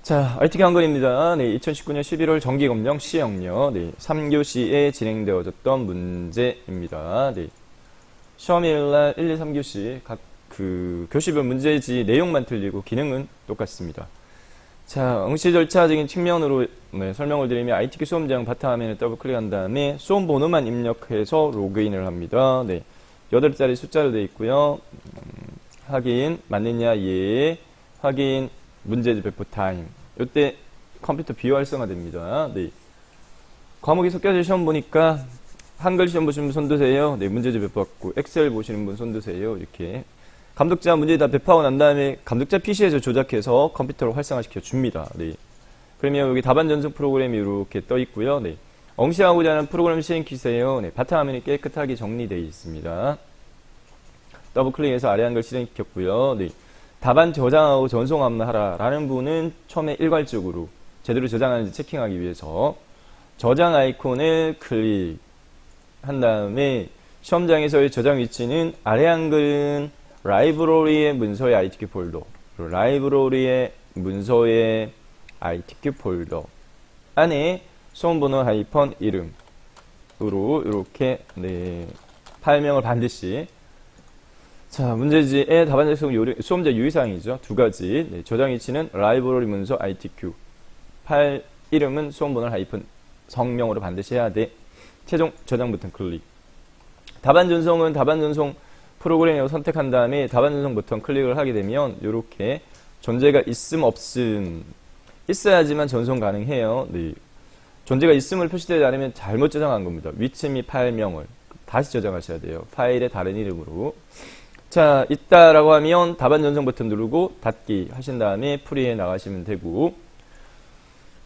자, IT 한글입니다. 네, 2019년 11월 정기검정 시행령 3교시에 진행되어졌던 문제입니다. 네, 시험일날 1, 2, 3교시 각 교시별 문제지 내용만 틀리고 기능은 똑같습니다. 자, 응시 절차적인 측면으로 설명을 드리면 ITQ 수험장 바탕화면을 더블 클릭한 다음에 수험 번호만 입력해서 로그인을 합니다. 네, 8자리 숫자로 되어 있고요. 확인 맞느냐 예, 확인 문제지 배포 타임. 이때 컴퓨터 비활성화됩니다. 네. 과목이 섞여져 시험 보니까 한글 시험 보시는 분 손드세요. 네, 문제지 배포받고 엑셀 보시는 분 손드세요. 이렇게 감독자 문제 다 배포하고 난 다음에 감독자 PC에서 조작해서 컴퓨터로 활성화시켜 줍니다. 네. 그러면 여기 답안 전송 프로그램이 이렇게 떠 있고요. 네. 응시하고자 하는 프로그램 시행 키세요. 네, 바탕화면이 깨끗하게 정리되어 있습니다. 더블 클릭해서 아래 한글 실행시켰고요. 네. 답안 저장하고 전송하라 라는 분은 처음에 일괄적으로 제대로 저장하는지 체킹하기 위해서 저장 아이콘을 클릭한 다음에 시험장에서의 저장 위치는 아래 한글은 라이브러리의 문서의 ITQ 폴더, 라이브러리의 문서의 ITQ 폴더 안에 수험번호 하이펀 이름으로 이렇게 파일명을 반드시 자, 문제지의 답안 작성 수험자 유의사항이죠. 두 가지. 저장 위치는 라이브러리 문서 ITQ. 파일 이름은 수험번호 하이픈 성명으로 반드시 해야 돼. 최종 저장 버튼 클릭. 답안 전송은 답안 전송 프로그램을 선택한 다음에 답안 전송 버튼 클릭을 하게 되면 이렇게 존재가 있음 없음 있어야지만 전송 가능해요. 네. 존재가 있음을 표시되지 않으면 잘못 저장한 겁니다. 위치 및 파일명을 다시 저장하셔야 돼요. 파일의 다른 이름으로. 자, 있다라고 하면 답안 전송 버튼 누르고 닫기 하신 다음에 프리에 나가시면 되고,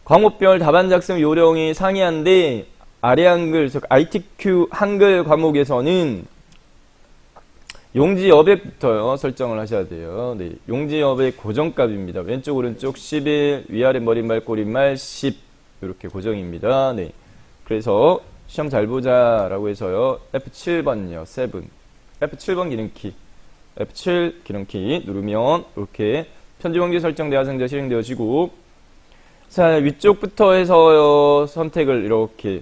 과목별 답안 작성 요령이 상이한데 아래 한글, 즉 ITQ 한글 과목에서는 용지 여백부터 설정을 하셔야 돼요. 네, 용지 여백 고정값입니다. 왼쪽 오른쪽 11, 위아래 머릿말 꼬릿말 10 이렇게 고정입니다. 네, 그래서 시험 잘 보자라고 해서요. F7번요. 7. F7번 기능키. F7 기능키 누르면 이렇게 편집원기 설정 대화상자 실행되어지고, 자, 위쪽부터 해서 선택을 이렇게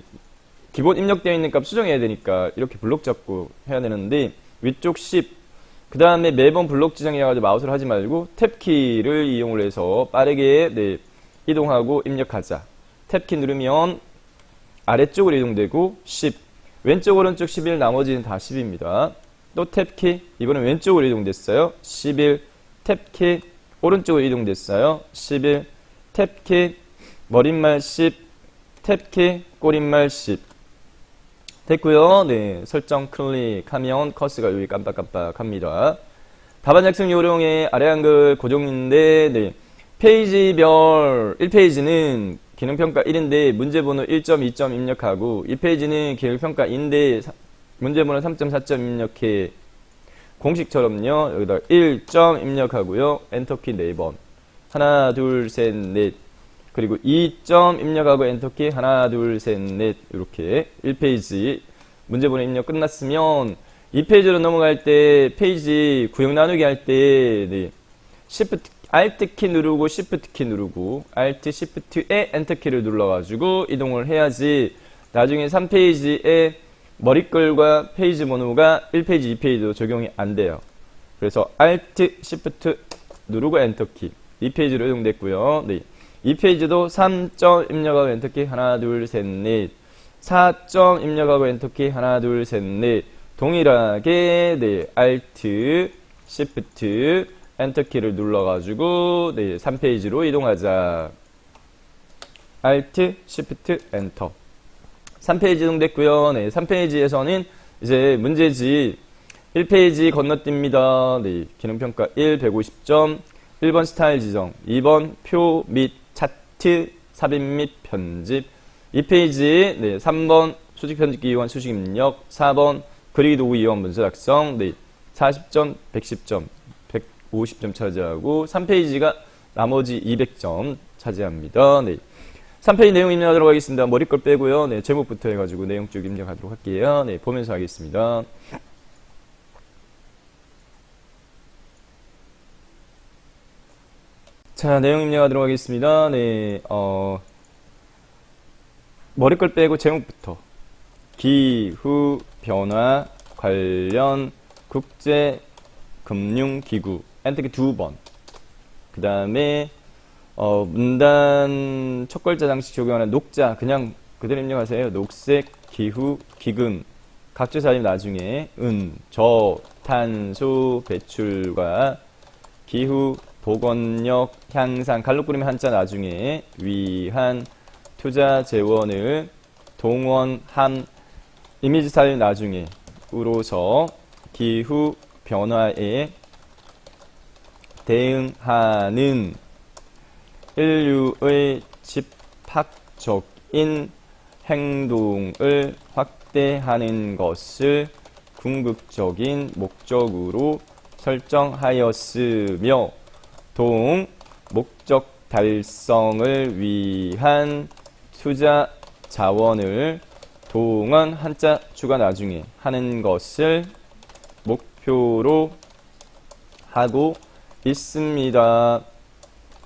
기본 입력되어 있는 값 수정해야 되니까 이렇게 블록 잡고 해야 되는데, 위쪽 10, 그 다음에 매번 블록 지정해가지고 마우스를 하지 말고 탭키를 이용을 해서 빠르게 이동하고 입력하자. 탭키 누르면 아래쪽으로 이동되고 10, 왼쪽 오른쪽 11, 나머지는 다 10입니다. 또 탭키, 이번엔 왼쪽으로 이동됐어요. 11, 탭키, 오른쪽으로 이동됐어요. 11, 탭키, 머릿말 10, 탭키, 꼬릿말 10. 됐고요. 네, 설정 클릭하면 커서가 여기 깜빡깜빡합니다. 답안 작성 요령의 아래 한글 고정인데, 네, 페이지별 1페이지는 기능평가 1인데 문제번호 1점, 2점 입력하고, 2페이지는 기능평가 2인데 문제번호 3.4점 입력해. 공식처럼요. 여기다 1점 입력하고요. 엔터키 4번. 하나, 둘, 셋, 넷. 그리고 2점 입력하고 엔터키 하나, 둘, 셋, 넷. 이렇게 1페이지 문제번호 입력 끝났으면 2페이지로 넘어갈 때 페이지 구역 나누기 할 때 Shift, Alt 키 누르고 Shift 키 누르고 Alt, Shift에 엔터키를 눌러가지고 이동을 해야지 나중에 3페이지에 머릿글과 페이지 번호가 1페이지, 2페이지도 적용이 안 돼요. 그래서 Alt, Shift 누르고 엔터키 2페이지로 이동됐고요. 네. 2페이지도 3점 입력하고 엔터키 하나, 둘, 셋, 넷. 4점 입력하고 엔터키 하나, 둘, 셋, 넷. 동일하게 Alt, Shift, 엔터키를 눌러가지고 3페이지로 이동하자. Alt, Shift, 엔터. 3페이지 이동됐고요. 3페이지에서는 이제 문제지 1페이지 건너뜁니다. 기능평가 1, 150점. 1번 스타일 지정, 2번 표 및 차트, 삽입 및 편집. 2페이지 3번 수직 편집기 이용 수식 입력, 4번 그리기 도구 이용 문서 작성. 40점, 110점, 150점 차지하고 3페이지가 나머지 200점 차지합니다. 3페이지 내용 입력하도록 하겠습니다. 머리 걸 빼고요. 제목부터 해가지고 내용 쭉 입력하도록 할게요. 보면서 하겠습니다. 자, 내용 입력하도록 하겠습니다. 네, 머리글 빼고 제목부터. 기후 변화 관련 국제 금융기구. 엔터키 2번. 그 다음에, 문단 첫 글자 장식 적용하는 녹자. 그냥 그대로 입력하세요. 녹색 기후 기금. 각주 사입 나중에 저탄소 배출과 기후 보건력 향상 갈로 꾸리면 한자 나중에 위한 투자 재원을 동원함 이미지 사입 나중에 으로서 기후 변화에 대응하는 인류의 집합적인 행동을 확대하는 것을 궁극적인 목적으로 설정하였으며 동 목적 달성을 위한 투자 자원을 동원 한자 추가 나중에 하는 것을 목표로 하고 있습니다.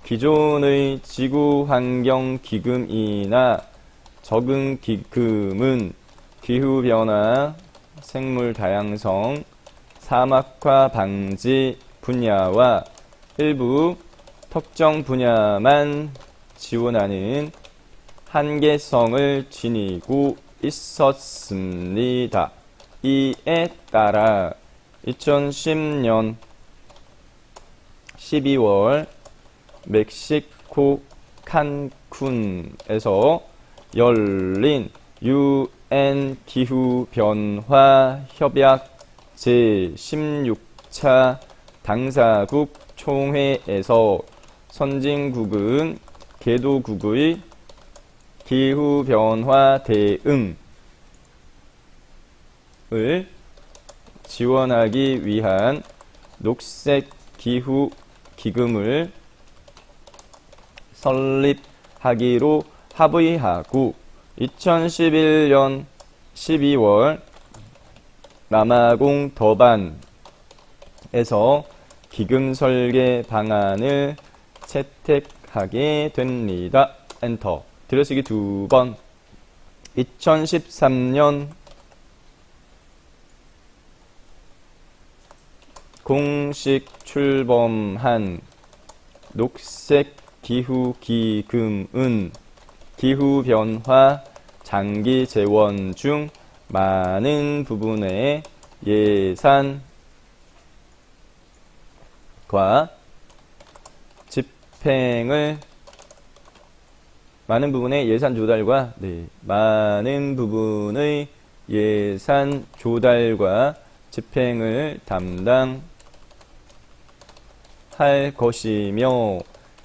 기존의 지구환경기금이나 적응기금은 기후변화, 생물다양성, 사막화 방지 분야와 일부 특정 분야만 지원하는 한계성을 지니고 있었습니다. 이에 따라 2010년 12월 멕시코 칸쿤에서 열린 UN 기후변화 협약 제16차 당사국 총회에서 선진국은 개도국의 기후변화 대응을 지원하기 위한 녹색 기후 기금을 설립하기로 합의하고 2011년 12월 남아공 더반에서 기금 설계 방안을 채택하게 됩니다. 엔터. 들여쓰기 2번. 2013년 공식 출범한 녹색 기후기금은 기후변화 장기 재원 중 많은 부분의 예산과 집행을 많은 부분의 예산 조달과 많은 부분의 예산 조달과 집행을 담당할 것이며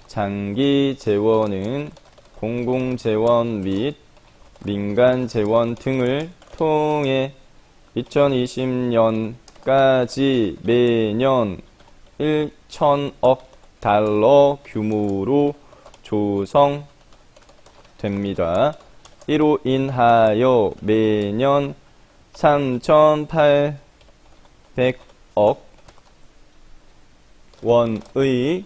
장기 재원은 공공 재원 및 민간 재원 등을 통해 2020년까지 매년 1,000억 달러 규모로 조성됩니다. 이로 인하여 매년 3,800억 원의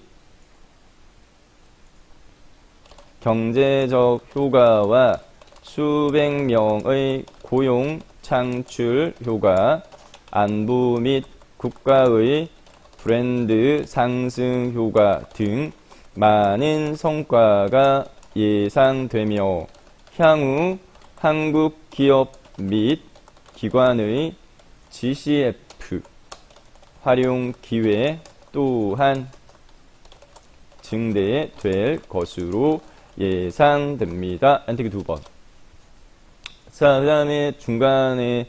경제적 효과와 수백 명의 고용 창출 효과, 안보 및 국가의 브랜드 상승 효과 등 많은 성과가 예상되며 향후 한국 기업 및 기관의 GCF 활용 기회 또한 증대될 것으로 예상됩니다. 엔트기 2번. 자, 그 다음에 중간에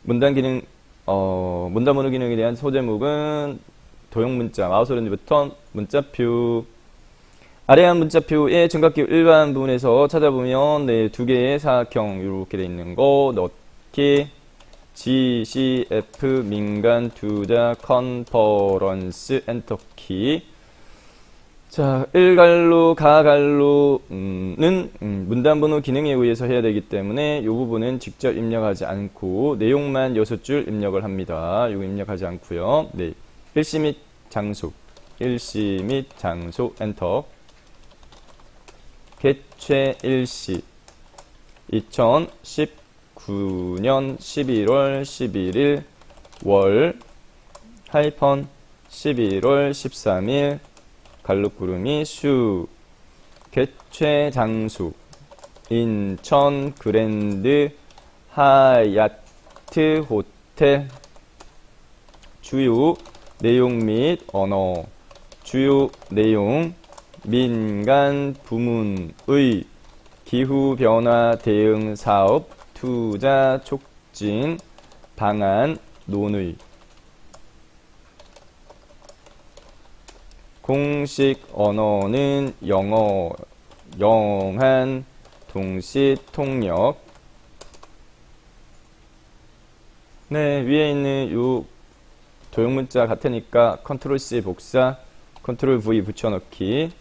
문단 기능, 문단 번호 기능에 대한 소제목은 도형 문자, 마우스 오른쪽부터 문자표. 아래한 문자표의 정각기호 일반 부분에서 찾아보면 두 개의 사각형 이렇게 되어 있는 거 넣기. GCF 민간 투자 컨퍼런스 엔터키. 자, 일갈로 가갈로는 문단 번호 기능에 의해서 해야 되기 때문에 이 부분은 직접 입력하지 않고 내용만 6줄 입력을 합니다. 이거 입력하지 않고요. 일시 및 장소, 일시 및 장소 엔터. 개최 일시 2019년 11월 11일 월 하이펀 11월 13일 갈룩구름이 슈 개최 장소 인천 그랜드 하얏트 호텔 주요 내용 및 언어 주요 내용 민간 부문의 기후변화 대응 사업 투자 촉진 방안 논의 공식 언어는 영어 영한 동시 통역 네 위에 있는 요 도형문자 같으니까 컨트롤 C 복사 컨트롤 V 붙여넣기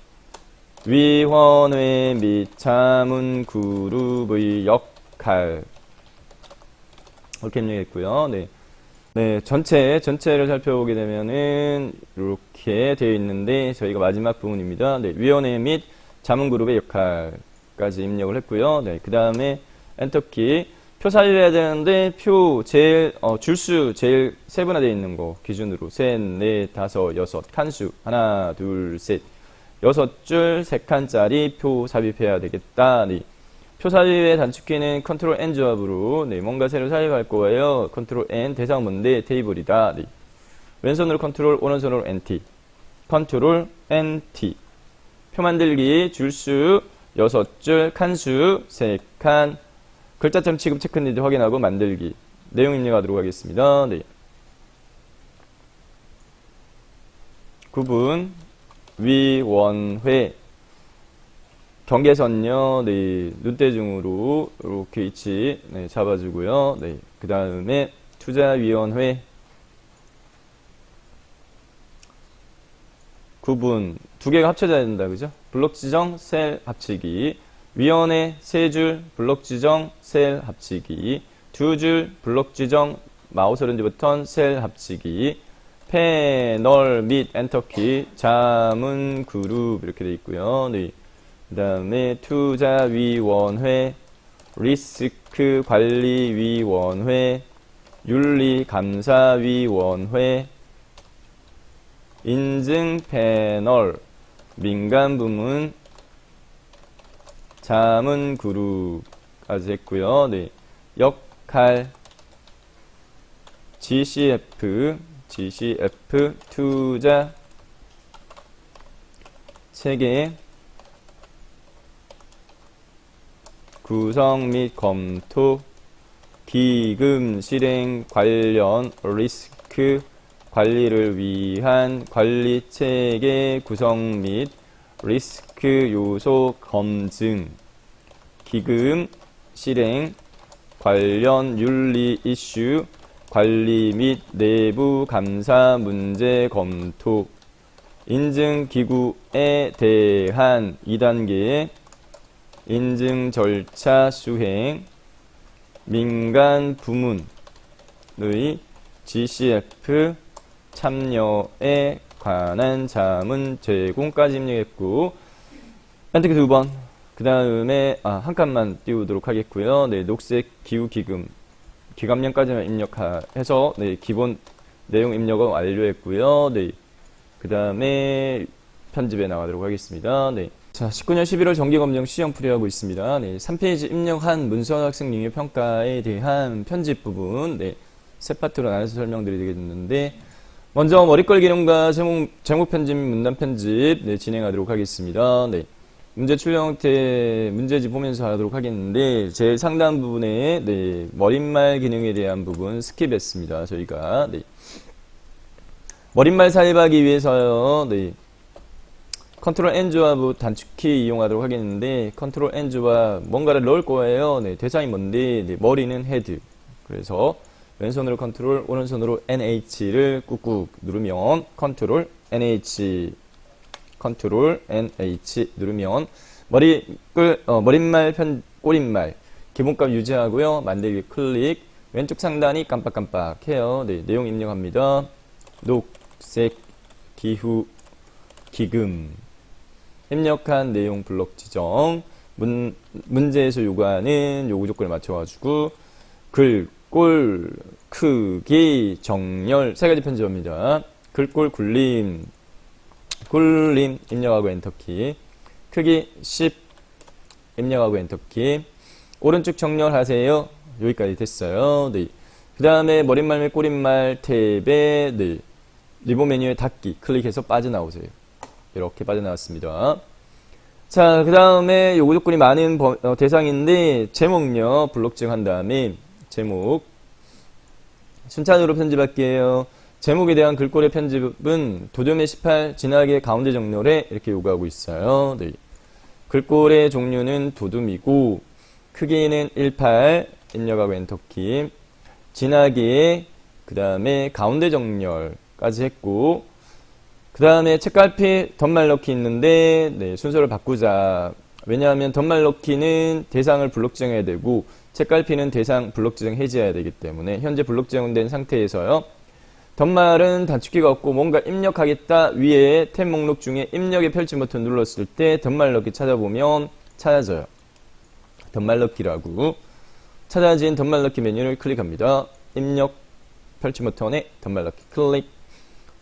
위원회 및 자문 그룹의 역할 이렇게 입력했고요. 네, 전체를 살펴보게 되면은 이렇게 되어 있는데 저희가 마지막 부분입니다. 네, 위원회 및 자문 그룹의 역할까지 입력을 했고요. 네, 그 다음에 엔터키 표 살려야 되는데 표 줄수 제일 세분화되어 있는 거 기준으로 셋, 넷, 다섯, 여섯 칸수 하나, 둘, 셋 6줄 3칸짜리 표 삽입해야 되겠다. 네. 표 삽입의 단축키는 컨트롤 N 조합으로 네, 뭔가 새로 삽입할 거예요. 컨트롤 N 대상 뭔데 테이블이다. 네. 왼손으로 컨트롤 오른손으로 NT 컨트롤 NT 표 만들기 줄수 6줄 칸수 3칸 글자점 취급 체크인지 확인하고 만들기 내용 입력하도록 하겠습니다. 네. 구분 위원회 경계선요 네, 눈대중으로 이렇게 위치 네, 잡아주고요. 네, 그 다음에 투자위원회 구분 두 개가 합쳐져야 된다 그죠? 블록 지정 셀 합치기 위원회 3줄 블록 지정 셀 합치기 2줄 블록 지정 마우스 오른쪽 버튼 셀 합치기 패널 및 엔터키 자문 그룹 이렇게 되어 있고요. 네. 그 다음에 투자위원회 리스크 관리위원회 윤리감사위원회 인증 패널 민간 부문 자문 그룹까지 했고요. 네. 역할 GCF 투자 체계 구성 및 검토 기금 실행 관련 리스크 관리를 위한 관리 체계 구성 및 리스크 요소 검증 기금 실행 관련 윤리 이슈 관리 및 내부 감사 문제 검토 인증기구에 대한 2단계 인증 절차 수행 민간 부문의 GCF 참여에 관한 자문 제공까지 입력했고 엔터키 2번 그 다음에 한 칸만 띄우도록 하겠고요. 네, 녹색 기후기금 기간명까지만 입력해서 네, 기본 내용 입력은 완료했고요. 네, 그 다음에 편집에 나가도록 하겠습니다. 네. 자, 19년 11월 정기검정 시험 풀이하고 있습니다. 네, 3페이지 입력한 문서 학생 능력 평가에 대한 편집 부분 네, 세 파트로 나눠서 설명드리겠는데 먼저 머릿글 기능과 제목 편집, 문단 편집 네, 진행하도록 하겠습니다. 네. 문제 출력 형태 문제집 보면서 하도록 하겠는데 제일 상단 부분에 네, 머릿말 기능에 대한 부분 스킵했습니다. 저희가 네. 머릿말 삽입하기 위해서요. 네. 컨트롤 N 조합 단축키 이용하도록 하겠는데 컨트롤 N 조합 뭔가를 넣을 거예요. 네, 대상이 뭔데 네, 머리는 헤드. 그래서 왼손으로 컨트롤 오른손으로 NH를 꾹꾹 누르면 컨트롤 NH 누르면 머릿말 꼬릿말 기본값 유지하고요. 만들기 클릭 왼쪽 상단이 깜빡깜빡 해요. 네, 내용 입력합니다. 녹색 기후 기금 입력한 내용 블록 지정. 문제에서 요구하는 요구 조건에 맞춰가지고 글, 꼴, 크기, 정렬 세 가지 편집입니다. 글, 꼴, 굴림 입력하고 엔터키. 크기 10 입력하고 엔터키. 오른쪽 정렬하세요. 여기까지 됐어요. 네. 그 다음에 머릿말 및 꼬릿말 탭에 네. 리본 메뉴에 닫기 클릭해서 빠져나오세요. 이렇게 빠져나왔습니다. 자, 그 다음에 요구 조건이 많은 대상인데 제목요. 블록 지정한 다음에 제목 순차적으로 편집할게요. 제목에 대한 글꼴의 편집은 도둠의 18 진하게 가운데 정렬에 이렇게 요구하고 있어요. 네. 글꼴의 종류는 도둠이고 크기는 18 입력하고 엔터키. 진하게 그 다음에 가운데 정렬까지 했고 그 다음에 책갈피 덧말 넣기 있는데 네, 순서를 바꾸자. 왜냐하면 덧말 넣기는 대상을 블록 지정해야 되고 책갈피는 대상 블록 지정 해제해야 되기 때문에 현재 블록 지정된 상태에서요. 덧말은 단축키가 없고 뭔가 입력하겠다 위에 탭 목록 중에 입력의 펼침 버튼 눌렀을 때 덧말 넣기 찾아보면 찾아져요. 덧말 넣기라고 찾아진 덧말 넣기 메뉴를 클릭합니다. 입력 펼침 버튼에 덧말 넣기 클릭.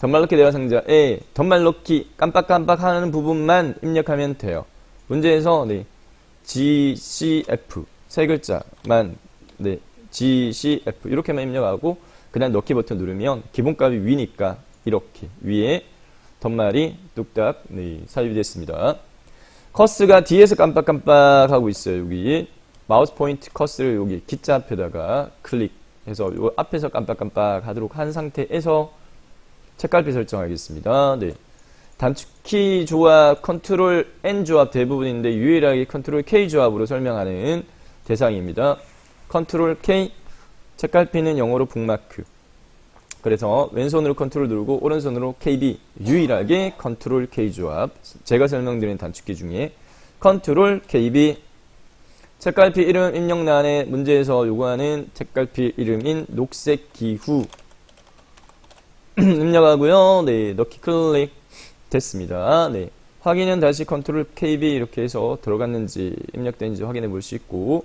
덧말 넣기 대화 상자에 덧말 넣기 깜빡깜빡 하는 부분만 입력하면 돼요. 문제에서 네, GCF 세 글자만 네, GCF 이렇게만 입력하고 그냥 넣기 버튼 누르면 기본값이 위니까 이렇게 위에 덧말이 뚝딱 네, 삽입이 됐습니다. 커스가 뒤에서 깜빡깜빡 하고 있어요. 여기 마우스 포인트 커스를 여기 기자 앞에다가 클릭해서 요 앞에서 깜빡깜빡 하도록 한 상태에서 책갈피 설정하겠습니다. 네. 단축키 조합 컨트롤 N 조합 대부분인데 유일하게 컨트롤 K 조합으로 설명하는 대상입니다. 컨트롤 K 책갈피는 영어로 북마크. 그래서 왼손으로 컨트롤 누르고 오른손으로 KB 유일하게 컨트롤 K 조합. 제가 설명드린 단축키 중에 컨트롤 KB 책갈피 이름 입력란에 문제에서 요구하는 책갈피 이름인 녹색 기후 입력하고요. 네, 넣기 클릭 됐습니다. 네, 확인은 다시 컨트롤 KB 이렇게 해서 들어갔는지 입력된지 확인해 볼 수 있고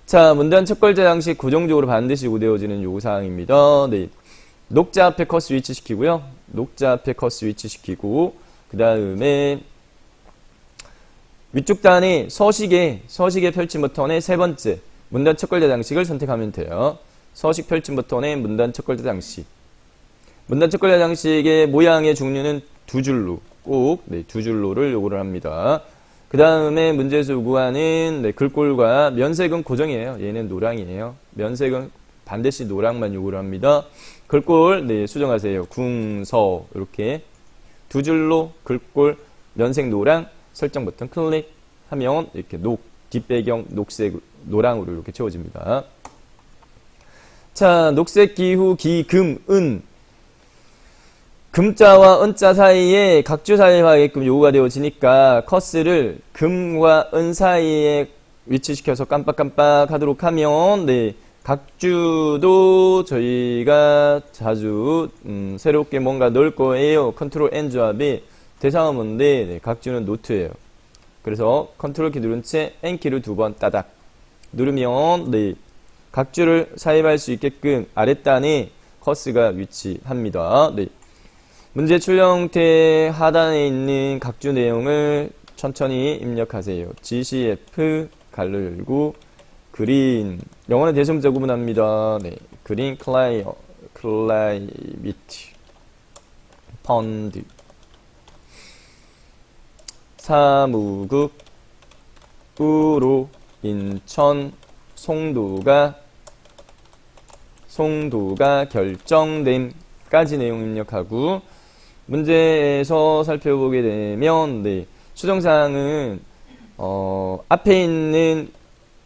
자, 문단 첫 글자 양식 고정적으로 반드시 요구되어지는 요구사항입니다. 네, 녹자 앞에 커스 위치시키고요. 녹자 앞에 커스 위치시키고 그 다음에 위쪽 단위 서식의 펼침 버튼의 세 번째 문단 첫 글자 장식을 선택하면 돼요. 서식 펼침 버튼의 문단 첫 글자 장식. 문단 첫 글자 장식의 모양의 종류는 두 줄로 꼭 네, 두 줄로를 요구를 합니다. 그 다음에 문제에서 요구하는 네, 글꼴과 면색은 고정이에요. 얘는 노랑이에요. 면색은 반드시 노랑만 요구를 합니다. 글꼴 네, 수정하세요. 궁서 이렇게 두 줄로 글꼴 면색 노랑 설정 버튼 클릭하면 이렇게 뒷배경 녹색 노랑으로 이렇게 채워집니다. 자, 녹색 기후 기금은 금자와 은자 사이에 각주 사이하게끔 요구가 되어지니까 커스를 금과 은 사이에 위치시켜서 깜빡깜빡 하도록 하면 네, 각주도 저희가 자주 새롭게 뭔가 넣을 거예요. 컨트롤 N 조합이 대상은 뭔데 네, 각주는 노트예요. 그래서 컨트롤 키 누른 채 N 키를 두 번 따닥 누르면 네, 각주를 삽입할 수 있게끔 아랫단에 커스가 위치합니다. 네. 문제 출력 형태 하단에 있는 각주 내용을 천천히 입력하세요. GCF 가로 열고 그린 영어는 대소문자 구분합니다. 네, 그린 클라이미트 펀드 사무국 우로 인천 송도가 결정됨까지 내용 입력하고 문제에서 살펴보게 되면 네, 수정사항은 앞에 있는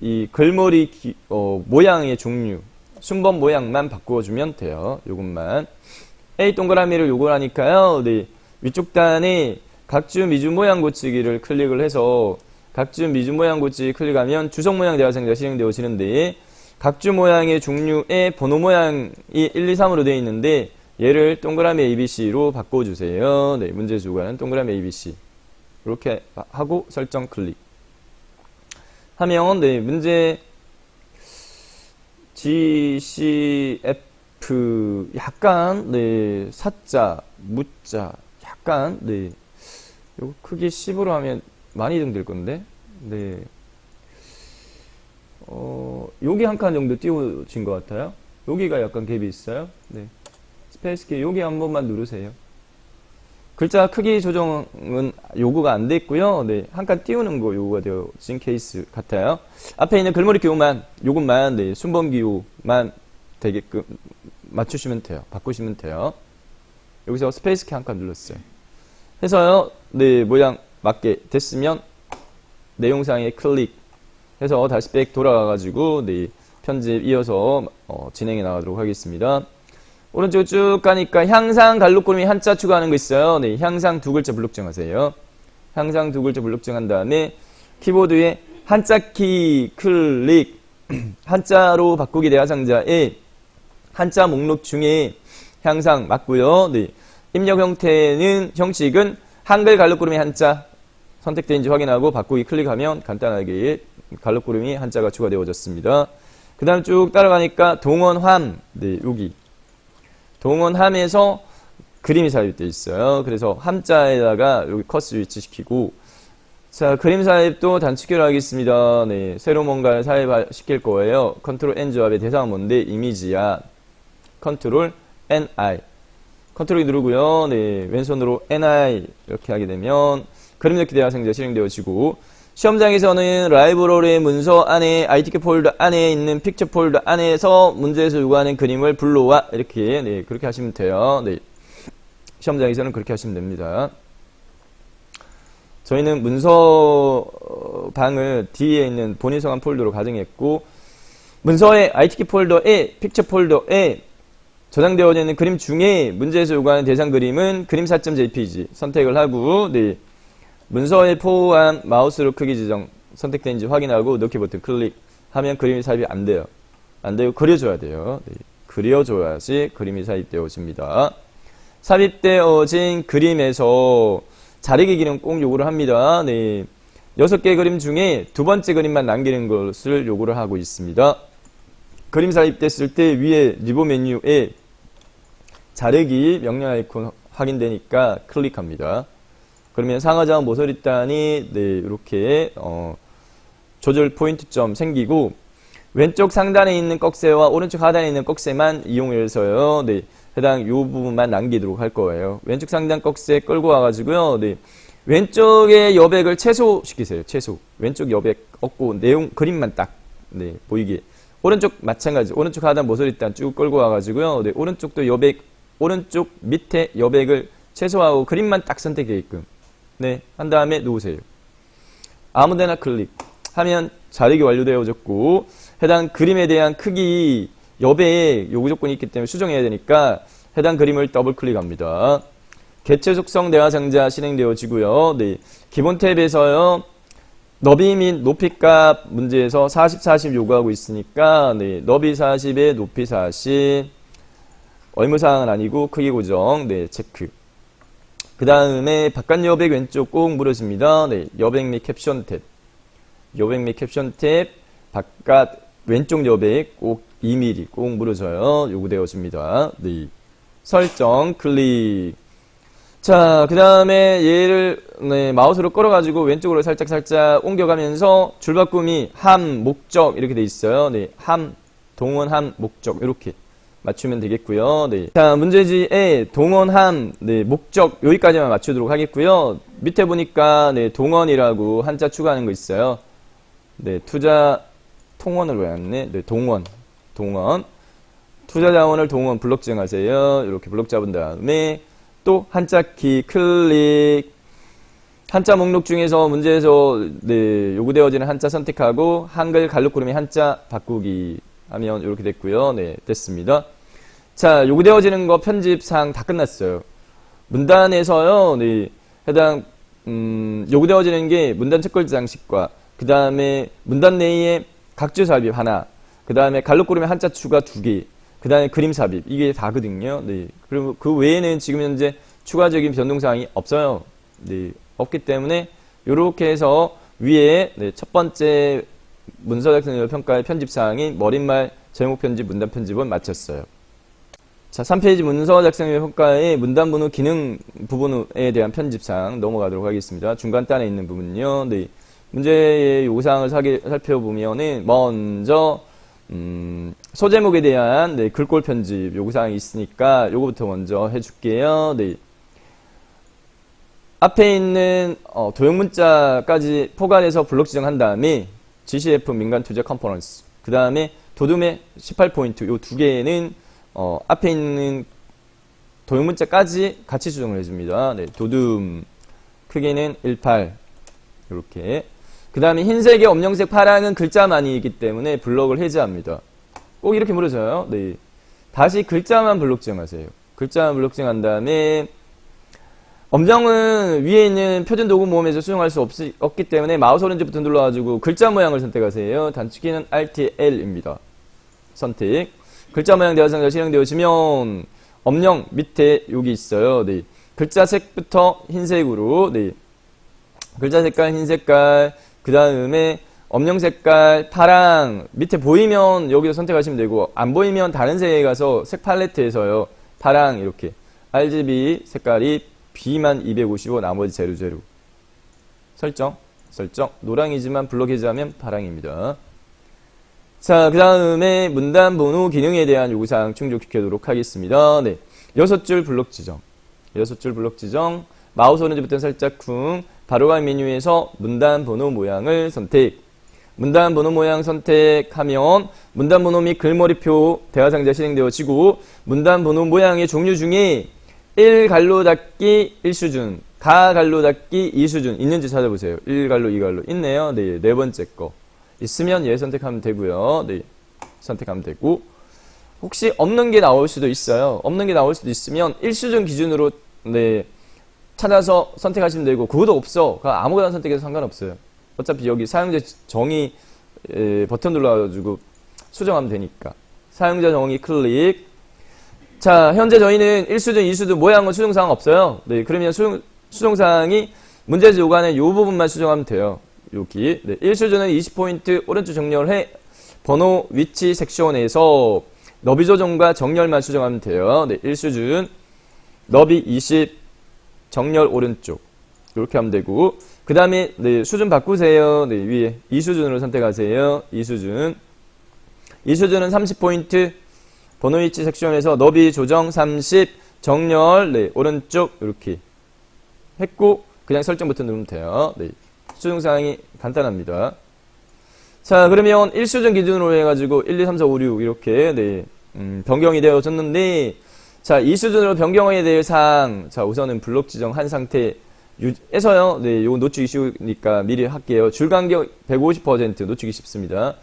이 글머리 모양의 종류 순번 모양만 바꾸어주면 돼요. 요것만 A 동그라미를 요구를 하니까요. 네, 위쪽 단에 각주 미주 모양 고치기를 클릭을 해서 각주 미주 모양 고치기 클릭하면 주석 모양 대화상자가 실행되어지는데 각주 모양의 종류의 번호 모양이 1, 2, 3으로 되어 있는데 얘를 동그라미 ABC로 바꿔주세요. 네, 문제 주관은 동그라미 ABC. 이렇게 하고 설정 클릭 하면 네, 문제 G, C, F 약간 네, 사자, 무자 약간 네, 요 크기 10으로 하면 많이 이동될 건데 네. 여기 한 칸 정도 띄워진 것 같아요. 여기가 약간 갭이 있어요. 네. 스페이스키 여기 한 번만 누르세요. 글자 크기 조정은 요구가 안 돼 있고요. 네. 한 칸 띄우는 거 요구가 되어진 케이스 같아요. 앞에 있는 글머리 요것만 네. 순번 기호만 되게끔 맞추시면 돼요. 바꾸시면 돼요. 여기서 스페이스키 한 칸 눌렀어요. 해서요. 네. 모양 맞게 됐으면 내용상에 클릭 해서 다시 백 돌아가가지고 네, 편집 이어서 진행해 나가도록 하겠습니다. 오른쪽 쭉 가니까 향상 갈록구름이 한자 추가하는 거 있어요. 네, 향상 두 글자 블록정 하세요. 향상 두 글자 블록정 한 다음에 키보드에 한자 키 클릭 한자로 바꾸기 대화상자에 한자 목록 중에 향상 맞고요. 네, 입력 형식은 한글 갈록구름이 한자 선택된지 확인하고 바꾸기 클릭하면 간단하게 갈록구름이 한자가 추가되어졌습니다. 그 다음 쭉 따라가니까 동원함, 네, 여기. 동원함에서 그림이 삽입되어 있어요. 그래서 함자에다가 여기 커스 위치시키고, 자, 그림 삽입도 단축키로 하겠습니다. 네, 새로 뭔가를 삽입시킬 거예요. 컨트롤 N 조합의 대상은 뭔데? 이미지야. 컨트롤 NI. 컨트롤 누르고요. 네, 왼손으로 NI 이렇게 하게 되면 그림 넣기 대화상자 실행되어지고, 시험장에서는 라이브러리 문서 안에 ITK 폴더 안에 있는 픽처 폴더 안에서 문제에서 요구하는 그림을 불러와 이렇게 네, 그렇게 하시면 돼요. 네. 시험장에서는 그렇게 하시면 됩니다. 저희는 문서 방을 뒤에 있는 본인 성함 폴더로 가정했고 문서의 ITK 폴더에 픽처 폴더에 저장되어져 있는 그림 중에 문제에서 요구하는 대상 그림은 그림 4.jpg 선택을 하고 네. 문서에 포함 마우스로 크기 지정 선택된지 확인하고 넣기 버튼 클릭하면 그림이 삽입이 안 돼요. 안 되고 그려줘야 돼요. 네. 그려줘야지 그림이 삽입되어집니다. 삽입되어진 그림에서 자르기 기능 꼭 요구를 합니다. 네. 6개 그림 중에 두 번째 그림만 남기는 것을 요구를 하고 있습니다. 그림 삽입됐을 때 위에 리본 메뉴에 자르기 명령 아이콘 확인되니까 클릭합니다. 그러면 상하좌우 모서리단이 네, 이렇게 조절 포인트점 생기고 왼쪽 상단에 있는 꺽쇠와 오른쪽 하단에 있는 꺽쇠만 이용해서요. 네, 해당 요 부분만 남기도록 할 거예요. 왼쪽 상단 꺽쇠 끌고 와가지고요. 네, 왼쪽의 여백을 최소시키세요. 최소. 왼쪽 여백 없고 내용 그림만 딱 네, 보이게. 오른쪽 마찬가지. 오른쪽 하단 모서리단 쭉 끌고 와가지고요. 네, 오른쪽도 여백, 오른쪽 밑에 여백을 최소하고 그림만 딱 선택되게끔. 네, 한 다음에 놓으세요. 아무데나 클릭하면 자르기 완료되어졌고 해당 그림에 대한 크기 여백에 요구 조건이 있기 때문에 수정해야 되니까 해당 그림을 더블 클릭합니다. 개체 속성 대화상자 실행되어지고요. 네, 기본 탭에서요. 너비 및 높이 값 문제에서 40, 40 요구하고 있으니까 네, 너비 40에 높이 40 의무사항은 아니고 크기 고정 네, 체크. 그 다음에 바깥 여백 왼쪽 꼭 물어집니다. 네, 여백 및 캡션 탭. 여백 및 캡션 탭, 바깥 왼쪽 여백 꼭 2mm 꼭 물어져요. 요구되어집니다. 네. 설정, 클릭. 자, 그 다음에 얘를 네, 마우스로 끌어가지고 왼쪽으로 살짝 옮겨가면서 줄바꿈이 함, 목적 이렇게 돼 있어요. 네, 함, 동원, 목적 이렇게. 맞추면 되겠고요. 네. 자, 문제지에 동원함, 네, 목적 여기까지만 맞추도록 하겠고요. 밑에 보니까 네, 동원이라고 한자 추가하는 거 있어요. 네, 투자 통원으로 해놨네. 네, 동원. 투자 자원을 동원 블록 지정하세요. 이렇게 블록 잡은 다음에 또 한자 키 클릭. 한자 목록 중에서 문제에서 네, 요구되어지는 한자 선택하고 한글 갈록구름이 한자 바꾸기 하면 이렇게 됐고요. 네, 됐습니다. 자, 요구되어지는 거 편집상 다 끝났어요. 문단에서요, 네, 해당, 요구되어지는 게 문단 첫 글자 장식과, 그 다음에 문단 내에 각주 삽입 하나, 그 다음에 갈록구름의 한자 추가 2개, 그 다음에 그림 삽입, 이게 다거든요. 네. 그리고 그 외에는 지금 현재 추가적인 변동사항이 없어요. 네. 없기 때문에 요렇게 해서 위에 네, 첫 번째 문서 작성 평가의 편집사항인 머릿말 제목 편집, 문단 편집은 마쳤어요. 자, 3페이지 문서 작성 평가의 문단 번호 기능 부분에 대한 편집사항 넘어가도록 하겠습니다. 중간 단에 있는 부분은요. 네, 문제의 요구사항을 살펴보면은 먼저 소제목에 대한 네, 글꼴 편집 요구사항이 있으니까 요거부터 먼저 해줄게요. 네. 앞에 있는 도형문자까지 포괄해서 블록 지정한 다음에 GCF 민간 투자 컨퍼런스 그 다음에 도둠의 18포인트 요 두 개는 앞에 있는 도형문자까지 같이 수정을 해줍니다. 네, 도둠 크기는 18 이렇게 그 다음에 흰색에 엄령색 파랑은 글자만이기 때문에 블록을 해제합니다. 꼭 이렇게 물어져요. 네, 다시 글자만 블록 지정하세요. 글자만 블록 지정한 다음에 엄정은 위에 있는 표준 도구 모음에서 수정할 수 없기 때문에 마우스 오른쪽부터 눌러가지고 글자 모양을 선택하세요. 단축키는 Alt-L입니다. 선택. 글자 모양 대화상자 실행되어지면 엄령 밑에 여기 있어요. 네. 글자 색부터 흰색으로 네. 글자 색깔 흰 색깔 그 다음에 엄령 색깔 파랑 밑에 보이면 여기서 선택하시면 되고 안 보이면 다른 색에 가서 색 팔레트에서요. 파랑 이렇게 RGB 색깔이 B만 255 나머지 00 설정 노랑이지만 블록 해제하면 파랑입니다. 자, 그 다음에 문단 번호 기능에 대한 요구사항 충족시키도록 하겠습니다. 네, 6줄 블록 지정 마우스 오른쪽부터 살짝 쿵 바로가기 메뉴에서 문단 번호 모양을 선택 문단 번호 모양 선택하면 문단 번호 및 글머리표 대화상자 실행되어지고 문단 번호 모양의 종류 중에 1갈로 닫기 1수준, 가갈로 닫기 2수준 있는지 찾아보세요. 1갈로, 2갈로 있네요. 네, 네 번째 거 있으면 얘 선택하면 되고요. 네, 선택하면 되고 혹시 없는 게 나올 수도 있어요. 없는 게 나올 수도 있으면 1수준 기준으로 네 찾아서 선택하시면 되고 그것도 없어. 아무거나 선택해서 상관없어요. 어차피 여기 사용자 정의 버튼 눌러가지고 수정하면 되니까 사용자 정의 클릭. 자, 현재 저희는 1수준, 2수준 모양은 수정사항 없어요. 네, 그러면 수정사항이 문제에서 요구하는 이 부분만 수정하면 돼요. 여기. 네, 1수준은 20포인트 오른쪽 정렬해 번호 위치 섹션에서 너비 조정과 정렬만 수정하면 돼요. 네, 1수준 너비 20 정렬 오른쪽 이렇게 하면 되고 그 다음에 네, 수준 바꾸세요. 네, 위에 2수준으로 선택하세요. 2수준은 30포인트 번호 위치 섹션에서 너비 조정 30 정렬 네, 오른쪽 이렇게 했고 그냥 설정 버튼 누르면 돼요. 네, 수정사항이 간단합니다. 자, 그러면 1수준 기준으로 해가지고 1, 2, 3, 4, 5, 6 이렇게 네, 변경이 되어졌는데 자, 2수준으로 변경해야 될 사항 자, 우선은 블록 지정한 상태에서요. 네, 요거 놓치기 쉬우니까 미리 할게요. 줄 간격 150% 놓치기 쉽습니다.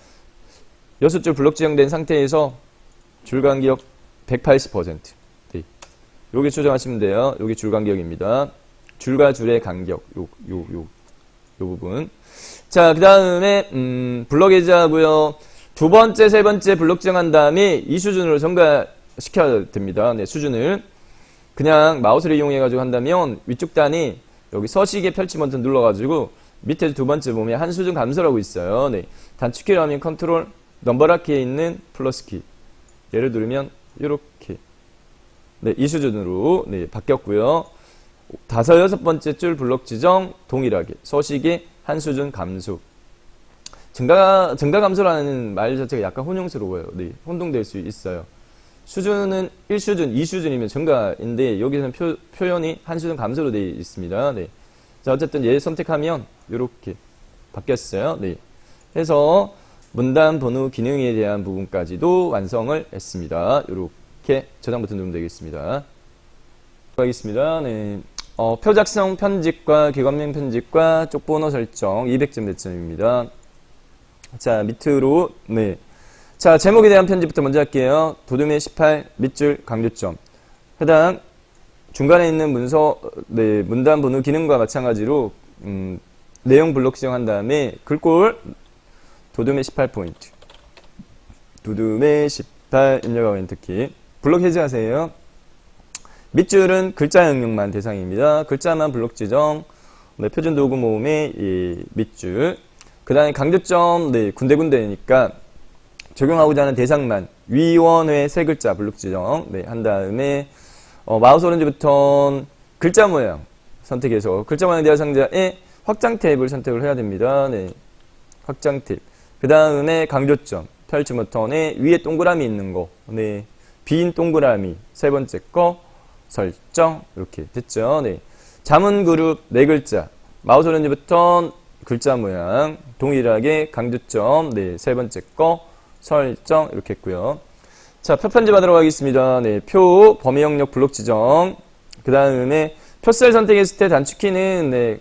6줄 블록 지정된 상태에서 줄 간격 180%. 네. 요게 수정하시면 돼요. 요게 줄 간격입니다. 줄과 줄의 간격. 요 부분. 자, 그 다음에, 블록 해제하고요. 두 번째, 세 번째 블록 지정한 다음에 이 수준으로 전가시켜야 됩니다. 네, 수준을. 그냥 마우스를 이용해가지고 한다면 위쪽 단이 여기 서식의 펼치 버튼 눌러가지고 밑에 두 번째 보면 한 수준 감소라고 있어요. 네. 단축키로 하면 컨트롤, 넘버라키에 있는 플러스 키. 얘를 누르면 이렇게 네, 이 수준으로 네, 바뀌었고요. 5, 6번째 줄 블록 지정 동일하게 서식의 한 수준 감소. 증가 감소라는 말 자체가 약간 혼용스러워요. 네, 혼동될 수 있어요. 수준은 1수준, 2수준이면 증가인데 여기서는 표현이 한 수준 감소로 되어 있습니다. 네. 자, 어쨌든 얘 선택하면 이렇게 바뀌었어요. 네. 해서 문단 번호 기능에 대한 부분까지도 완성을 했습니다. 이렇게 저장 버튼 누르면 되겠습니다. 하겠습니다. 네. 표 작성 편집과 기관명 편집과 쪽 번호 설정 200점 대점입니다. 자, 밑으로 네. 자, 제목에 대한 편집부터 먼저 할게요. 도둠의 18 밑줄 강조점. 해당 중간에 있는 문서 네, 문단 번호 기능과 마찬가지로 내용 블록 지정한 다음에 글꼴 도둠의 18포인트. 도둠의 18 입력하고 엔터키. 블록 해제하세요. 밑줄은 글자 영역만 대상입니다. 글자만 블록 지정. 네, 표준 도구 모음의 이 밑줄. 그 다음에 강조점, 네, 군데군데니까 적용하고자 하는 대상만 위원회 세 글자 블록 지정, 네, 한 다음에 마우스 오른쪽 버튼 글자 모양 선택해서 글자 모양 대상자에 확장 탭을 선택을 해야 됩니다. 네, 확장 탭. 그 다음에 강조점 펼치 버튼에 위에 동그라미 있는 거, 네, 빈 동그라미 세 번째 거 설정. 이렇게 됐죠. 네. 자문 그룹 네 글자 마우스 오른쪽 버튼 글자 모양 동일하게 강조점, 네, 세 번째 거 설정. 이렇게 했고요. 자, 표 편집하도록 하겠습니다. 네, 표 범위 영역 블록 지정. 그 다음에 표셀 선택했을 때 단축키는, 네,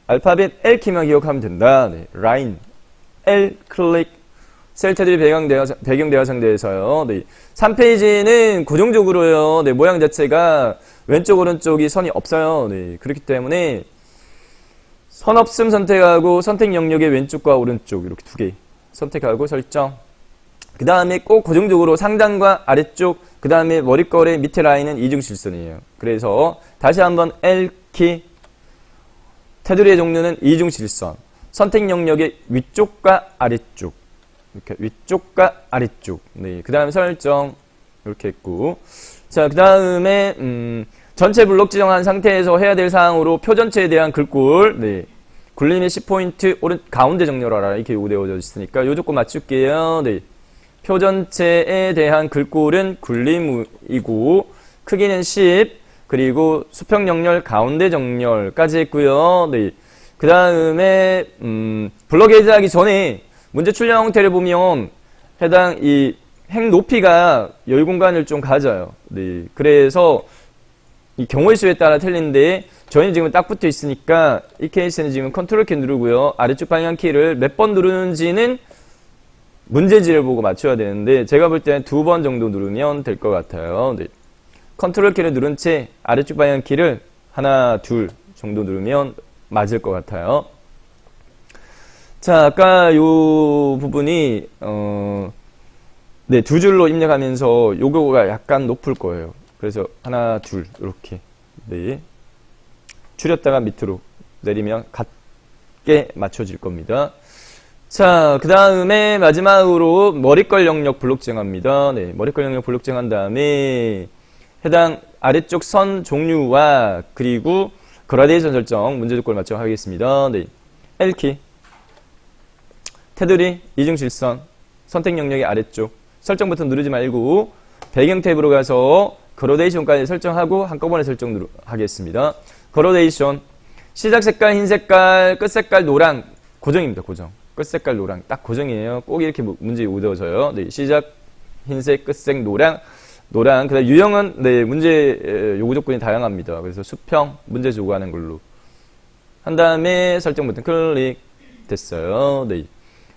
알파벳 L 키만 기억하면 된다. 네, 라인 L 클릭. 셀 테두리 배경 대화 상대에서요. 네, 3페이지는 고정적으로요. 네, 모양 자체가 왼쪽 오른쪽이 선이 없어요. 네, 그렇기 때문에 선 없음 선택하고 선택 영역의 왼쪽과 오른쪽 이렇게 두 개 선택하고 설정. 그 다음에 꼭 고정적으로 상단과 아래쪽, 그 다음에 머릿결의 밑에 라인은 이중실선이에요. 그래서 다시 한번 L키, 테두리의 종류는 이중실선, 선택 영역의 위쪽과 아래쪽, 이렇게 위쪽과 아래쪽. 네, 그 다음에 설정 이렇게 했고, 자, 그 다음에 전체 블록 지정한 상태에서 해야 될 사항으로 표 전체에 대한 글꼴, 네, 굴림의 10포인트 오른 가운데 정렬하라 이렇게 요구되어져 있으니까 요 조건 맞출게요. 네, 표 전체에 대한 글꼴은 굴림이고 크기는 10, 그리고 수평 정렬 가운데 정렬까지 했고요. 네, 그 다음에 블럭 해제하기 전에 문제 출력 형태를 보면 해당 이 행 높이가 여유 공간을 좀 가져요. 네, 그래서 이 경우의 수에 따라 틀린데 저희는 지금 딱 붙어 있으니까 이 케이스는 지금 컨트롤 키 누르고요. 아래쪽 방향 키를 몇 번 누르는지는 문제지를 보고 맞춰야 되는데 제가 볼 때는 2번 정도 누르면 될 것 같아요. 네. 컨트롤 키를 누른 채 아래쪽 방향 키를 하나, 둘 정도 누르면 맞을 것 같아요. 자, 아까 요 부분이 네, 두 줄로 입력하면서 요거가 약간 높을 거예요. 그래서 하나, 둘 이렇게, 네, 줄였다가 밑으로 내리면 같게 맞춰질 겁니다. 자, 그 다음에 마지막으로 머릿결 영역 블록 정합니다. 네, 머릿결 영역 블록 정한 다음에 해당 아래쪽 선 종류와 그리고 그라데이션 설정 문제 조건을 맞춰 하겠습니다. 네, L키, 테두리, 이중실선, 선택 영역의 아래쪽, 설정 버튼 누르지 말고 배경 탭으로 가서 그라데이션까지 설정하고 한꺼번에 설정하겠습니다. 그라데이션, 시작 색깔 흰 색깔, 끝 색깔 노랑, 고정입니다. 고정. 끝 색깔 노랑 딱 고정이에요. 꼭 이렇게 문제 오더져요. 네, 시작 흰색, 끝색 노랑. 그다음 유형은, 네, 문제 요구 조건이 다양합니다. 그래서 수평 문제 요구하는 걸로 한 다음에 설정 버튼 클릭 됐어요. 네.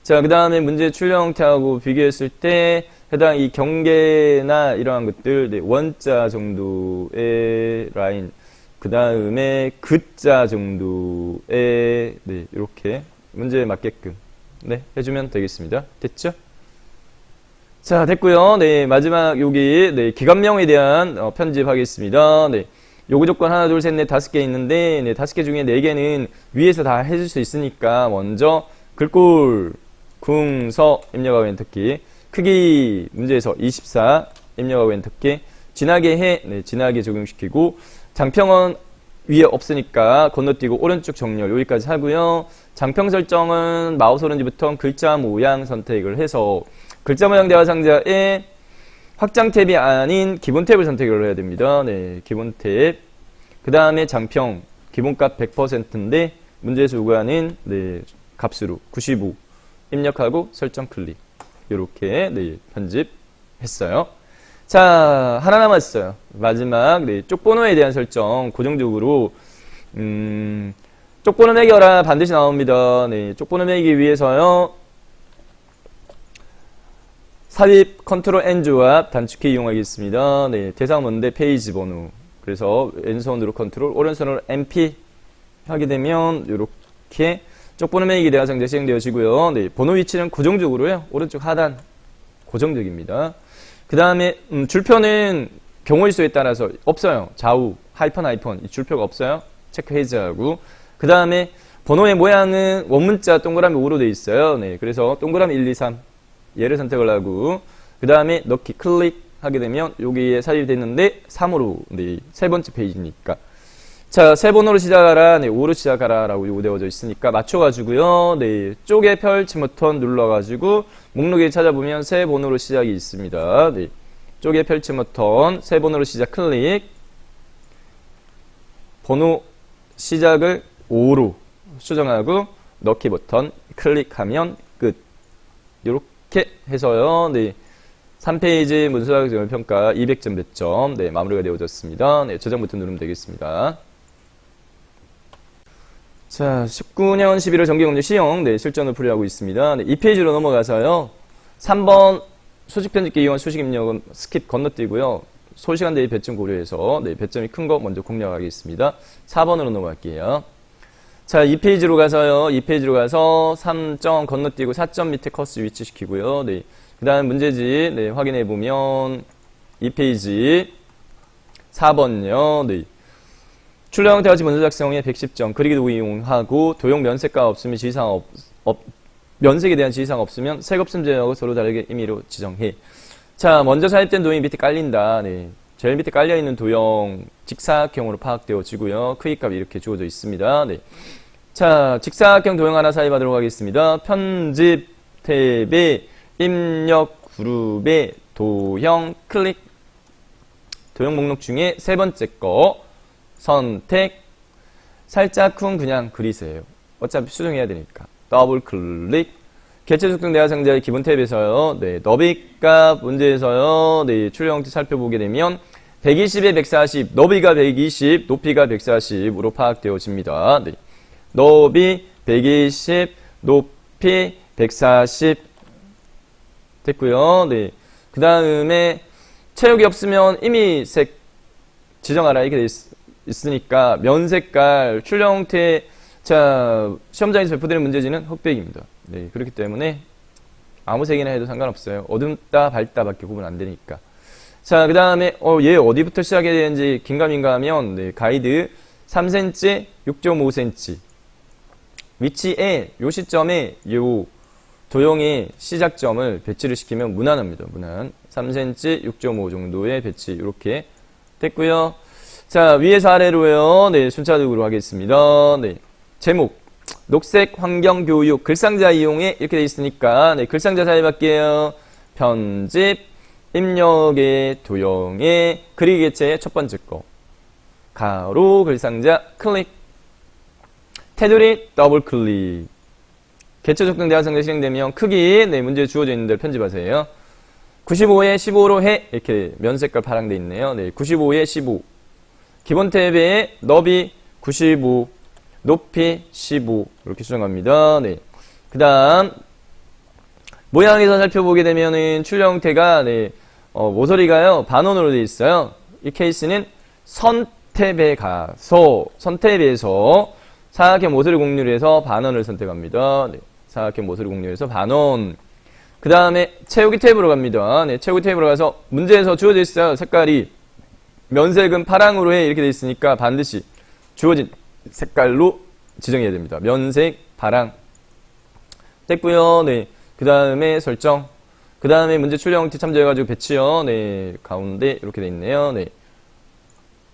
자, 그 다음에 문제 출력 형태하고 비교했을 때 해당 이 경계나 이러한 것들, 네, 원자 정도의 라인, 그 다음에 그자 정도의, 네, 이렇게 문제에 맞게끔, 네, 해주면 되겠습니다. 됐죠? 자, 됐고요. 네, 마지막 여기, 네, 기관명에 대한 편집하겠습니다. 네, 요구 조건 하나, 둘, 셋, 넷, 5개 있는데, 네, 5개 중에 4개는 위에서 다 해줄 수 있으니까 먼저 글꼴 궁서 입력하고 엔터키, 크기 문제에서 24 입력하고 엔터키, 진하게 해, 네, 진하게 적용시키고, 장평은 위에 없으니까 건너뛰고 오른쪽 정렬 여기까지 하고요. 장평 설정은 마우스 오른쪽 버튼 글자 모양 선택을 해서 글자 모양 대화 상자에 확장 탭이 아닌 기본 탭을 선택을 해야 됩니다. 네, 기본 탭. 그 다음에 장평 기본값 100%인데 문제에서 요구하는, 네, 값으로 95 입력하고 설정 클릭. 요렇게, 네, 편집했어요. 자, 하나 남았어요. 마지막, 네, 쪽번호에 대한 설정 고정적으로 쪽번호 매겨라 반드시 나옵니다. 네, 쪽번호 매기기 위해서요, 삽입 컨트롤 N 조합 단축키 이용하겠습니다. 네, 대상 뭔데 페이지 번호. 그래서 왼손으로 컨트롤, 오른손으로 MP 하게 되면 요렇게 쪽번호 매기기 대화 상자 시행되어지고요. 네, 번호 위치는 고정적으로요, 오른쪽 하단 고정적입니다. 그 다음에 줄표는 경우의 수에 따라서 없어요. 좌우 하이펀 이 줄표가 없어요. 체크 해제하고, 그 다음에 번호의 모양은 원문자 동그라미 5로 되어 있어요. 네, 그래서 동그라미 1, 2, 3 얘를 선택을 하고 그 다음에 넣기 클릭하게 되면 여기에 삽입이 됐는데 3으로 네, 세 번째 페이지니까 자, 세 번호로 시작하라, 네, 5로 시작하라 라고 요거 되어져 있으니까 맞춰가지고요. 네, 쪼개 펼침 버튼 눌러가지고 목록에 찾아보면 세 번호로 시작이 있습니다. 네, 쪼개 펼침 버튼 세 번호로 시작 클릭 번호 시작을 5로 수정하고 넣기 버튼 클릭하면 끝. 이렇게 해서요. 네. 3페이지 문서작업 평가 200점 배점. 네, 마무리가 되어졌습니다. 네, 저장 버튼 누르면 되겠습니다. 자, 19년 11월 정기검정 시형 네, 실전을 풀이하고 있습니다. 네, 2페이지로 넘어가서요. 3번 소식 편집기 이용 소식 입력은 스킵 건너뛰고요. 소시간 대비 배점 고려해서 네, 배점이 큰 거 먼저 공략하겠습니다. 4번으로 넘어갈게요. 자, 2페이지로 가서요. 2페이지로 가서 3점 건너뛰고 4점 밑에 커스 위치시키고요. 네. 그 다음 문제지 네, 확인해 보면 2페이지 4번요. 네. 출력 형태 같이 문서 작성에 110점 그리기 도구 이용하고 도형 면색가 없으면 지시사항 면색에 대한 지시사항 없으면 색 없음 제외하고 서로 다르게 임의로 지정해. 자, 먼저 삽입된 도형이 밑에 깔린다. 네. 제일 밑에 깔려있는 도형 직사각형으로 파악되어지고요. 크기값이 이렇게 주어져 있습니다. 네. 자, 직사각형 도형 하나 삽입하도록 하겠습니다. 편집 탭에 입력 그룹에 도형 클릭 도형 목록 중에 세 번째 거 선택 살짝쿵 그냥 그리세요. 어차피 수정해야 되니까 더블 클릭 개체 속성 대화 상자의 기본 탭에서요. 네, 너비값 문제에서요. 네, 출력 형태 살펴보게 되면 120에 140, 너비가 120, 높이가 140으로 파악되어집니다. 네. 너비 120, 높이 140 됐고요. 네. 그 다음에 체육이 없으면 이미 색 지정하라 이렇게 돼 있으니까 면 색깔 출력 형태 자 시험장에서 배포되는 문제지는 흑백입니다. 네, 그렇기 때문에 아무 색이나 해도 상관없어요. 어둡다 밝다 밖에 구분 안 되니까. 자, 그 다음에 얘 어디부터 시작해야 되는지 긴가민가 하면 네, 가이드 3cm, 6.5cm 위치에 요 시점에 요 도형의 시작점을 배치를 시키면 무난합니다. 무난 3cm, 6.5 정도의 배치 이렇게 됐고요. 자, 위에서 아래로요. 네, 순차적으로 하겠습니다. 네, 제목 녹색 환경 교육 글상자 이용에 이렇게 돼 있으니까 네, 글상자 삽입할게요. 편집 입력의 도형의 그리기 개체 첫 번째 거 가로 글상자 클릭 테두리 더블 클릭 개체 적등 대화 상자 실행되면 크기 네, 문제에 주어져 있는 대로 편집하세요. 95에 15로 해 이렇게 면 색깔 파랑돼 있네요. 네, 95에 15 기본 탭에 너비 95 높이 15 이렇게 수정합니다. 네. 그 다음 모양에서 살펴보게 되면은 출력 형태가 네, 모서리가요 반원으로 되어 있어요. 이 케이스는 선탭에 가서 선탭에서 사각형 모서리 공유를 해서 반원을 선택합니다. 네. 사각형 모서리 공유해서 반원. 그 다음에 채우기 탭으로 갑니다. 네, 채우기 탭으로 가서 문제에서 주어져 있어요. 색깔이 면색은 파랑으로 해 이렇게 되어 있으니까 반드시 주어진 색깔로 지정해야 됩니다. 면색, 파랑 됐고요. 네, 그 다음에 설정. 그 다음에 문제 출력 형태 참조해가지고 배치요. 네, 가운데 이렇게 돼 있네요. 네,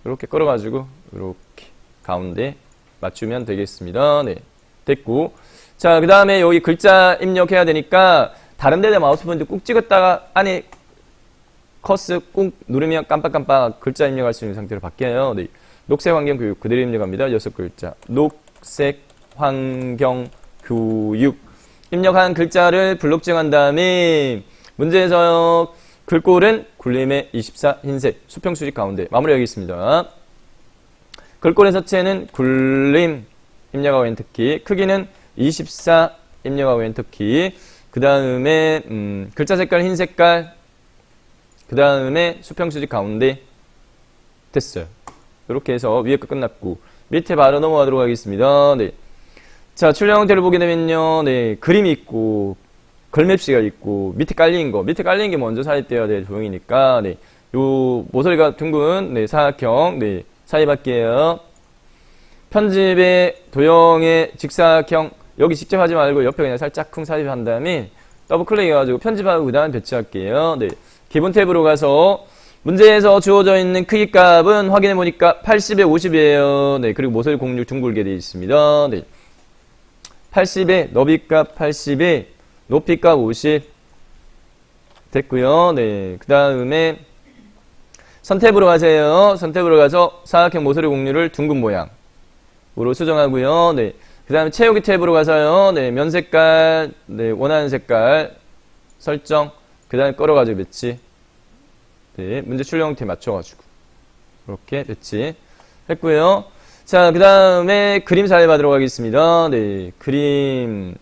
이렇게 끌어가지고 이렇게 가운데 맞추면 되겠습니다. 네, 됐고. 자, 그 다음에 여기 글자 입력해야 되니까 다른 데다 마우스 포인트 꾹 찍었다가 안에 커스 꾹 누르면 깜빡깜빡 글자 입력할 수 있는 상태로 바뀌어요. 네. 녹색 환경 교육 그대로 입력합니다. 6글자. 녹색 환경 교육 입력한 글자를 블록 지정한 다음에 문제에서 글꼴은 굴림의 24 흰색 수평 수직 가운데 마무리하겠습니다. 글꼴의 서체는 굴림 입력하고 엔터키 크기는 24 입력하고 엔터키 그 다음에 글자 색깔 흰 색깔 그 다음에 수평 수직 가운데 됐어요. 이렇게 해서 위에 거 끝났고 밑에 바로 넘어가도록 하겠습니다. 네. 자, 출력 형태를 보게 되면요. 네, 그림이 있고 걸맵시가 있고 밑에 깔린 게 먼저 삽입되어야 될 도형이니까 네. 요 모서리가 둥근 네, 사각형 네, 삽입할게요. 편집에 도형의 직사각형 여기 직접 하지 말고 옆에 그냥 살짝 쿵 삽입한 다음에 더블 클릭해가지고 편집하고 그 다음에 배치할게요. 네. 기본 탭으로 가서 문제에서 주어져 있는 크기 값은 확인해 보니까 80에 50이에요. 네. 그리고 모서리 06 둥글게 되어 있습니다. 네. 80에 너비 값 80에 높이 값 50 됐고요. 네. 그 다음에 선탭으로 가세요. 선탭으로 가서 사각형 모서리 공유를 둥근 모양으로 수정하고요. 네. 그 다음에 채우기 탭으로 가서요. 네. 면 색깔, 네. 원하는 색깔 설정. 그 다음에 끌어가지고 배치. 네. 문제 출력 형태 맞춰가지고. 이렇게 배치 했고요. 자, 그 다음에 그림 삽입하도록 하겠습니다. 네. 그림.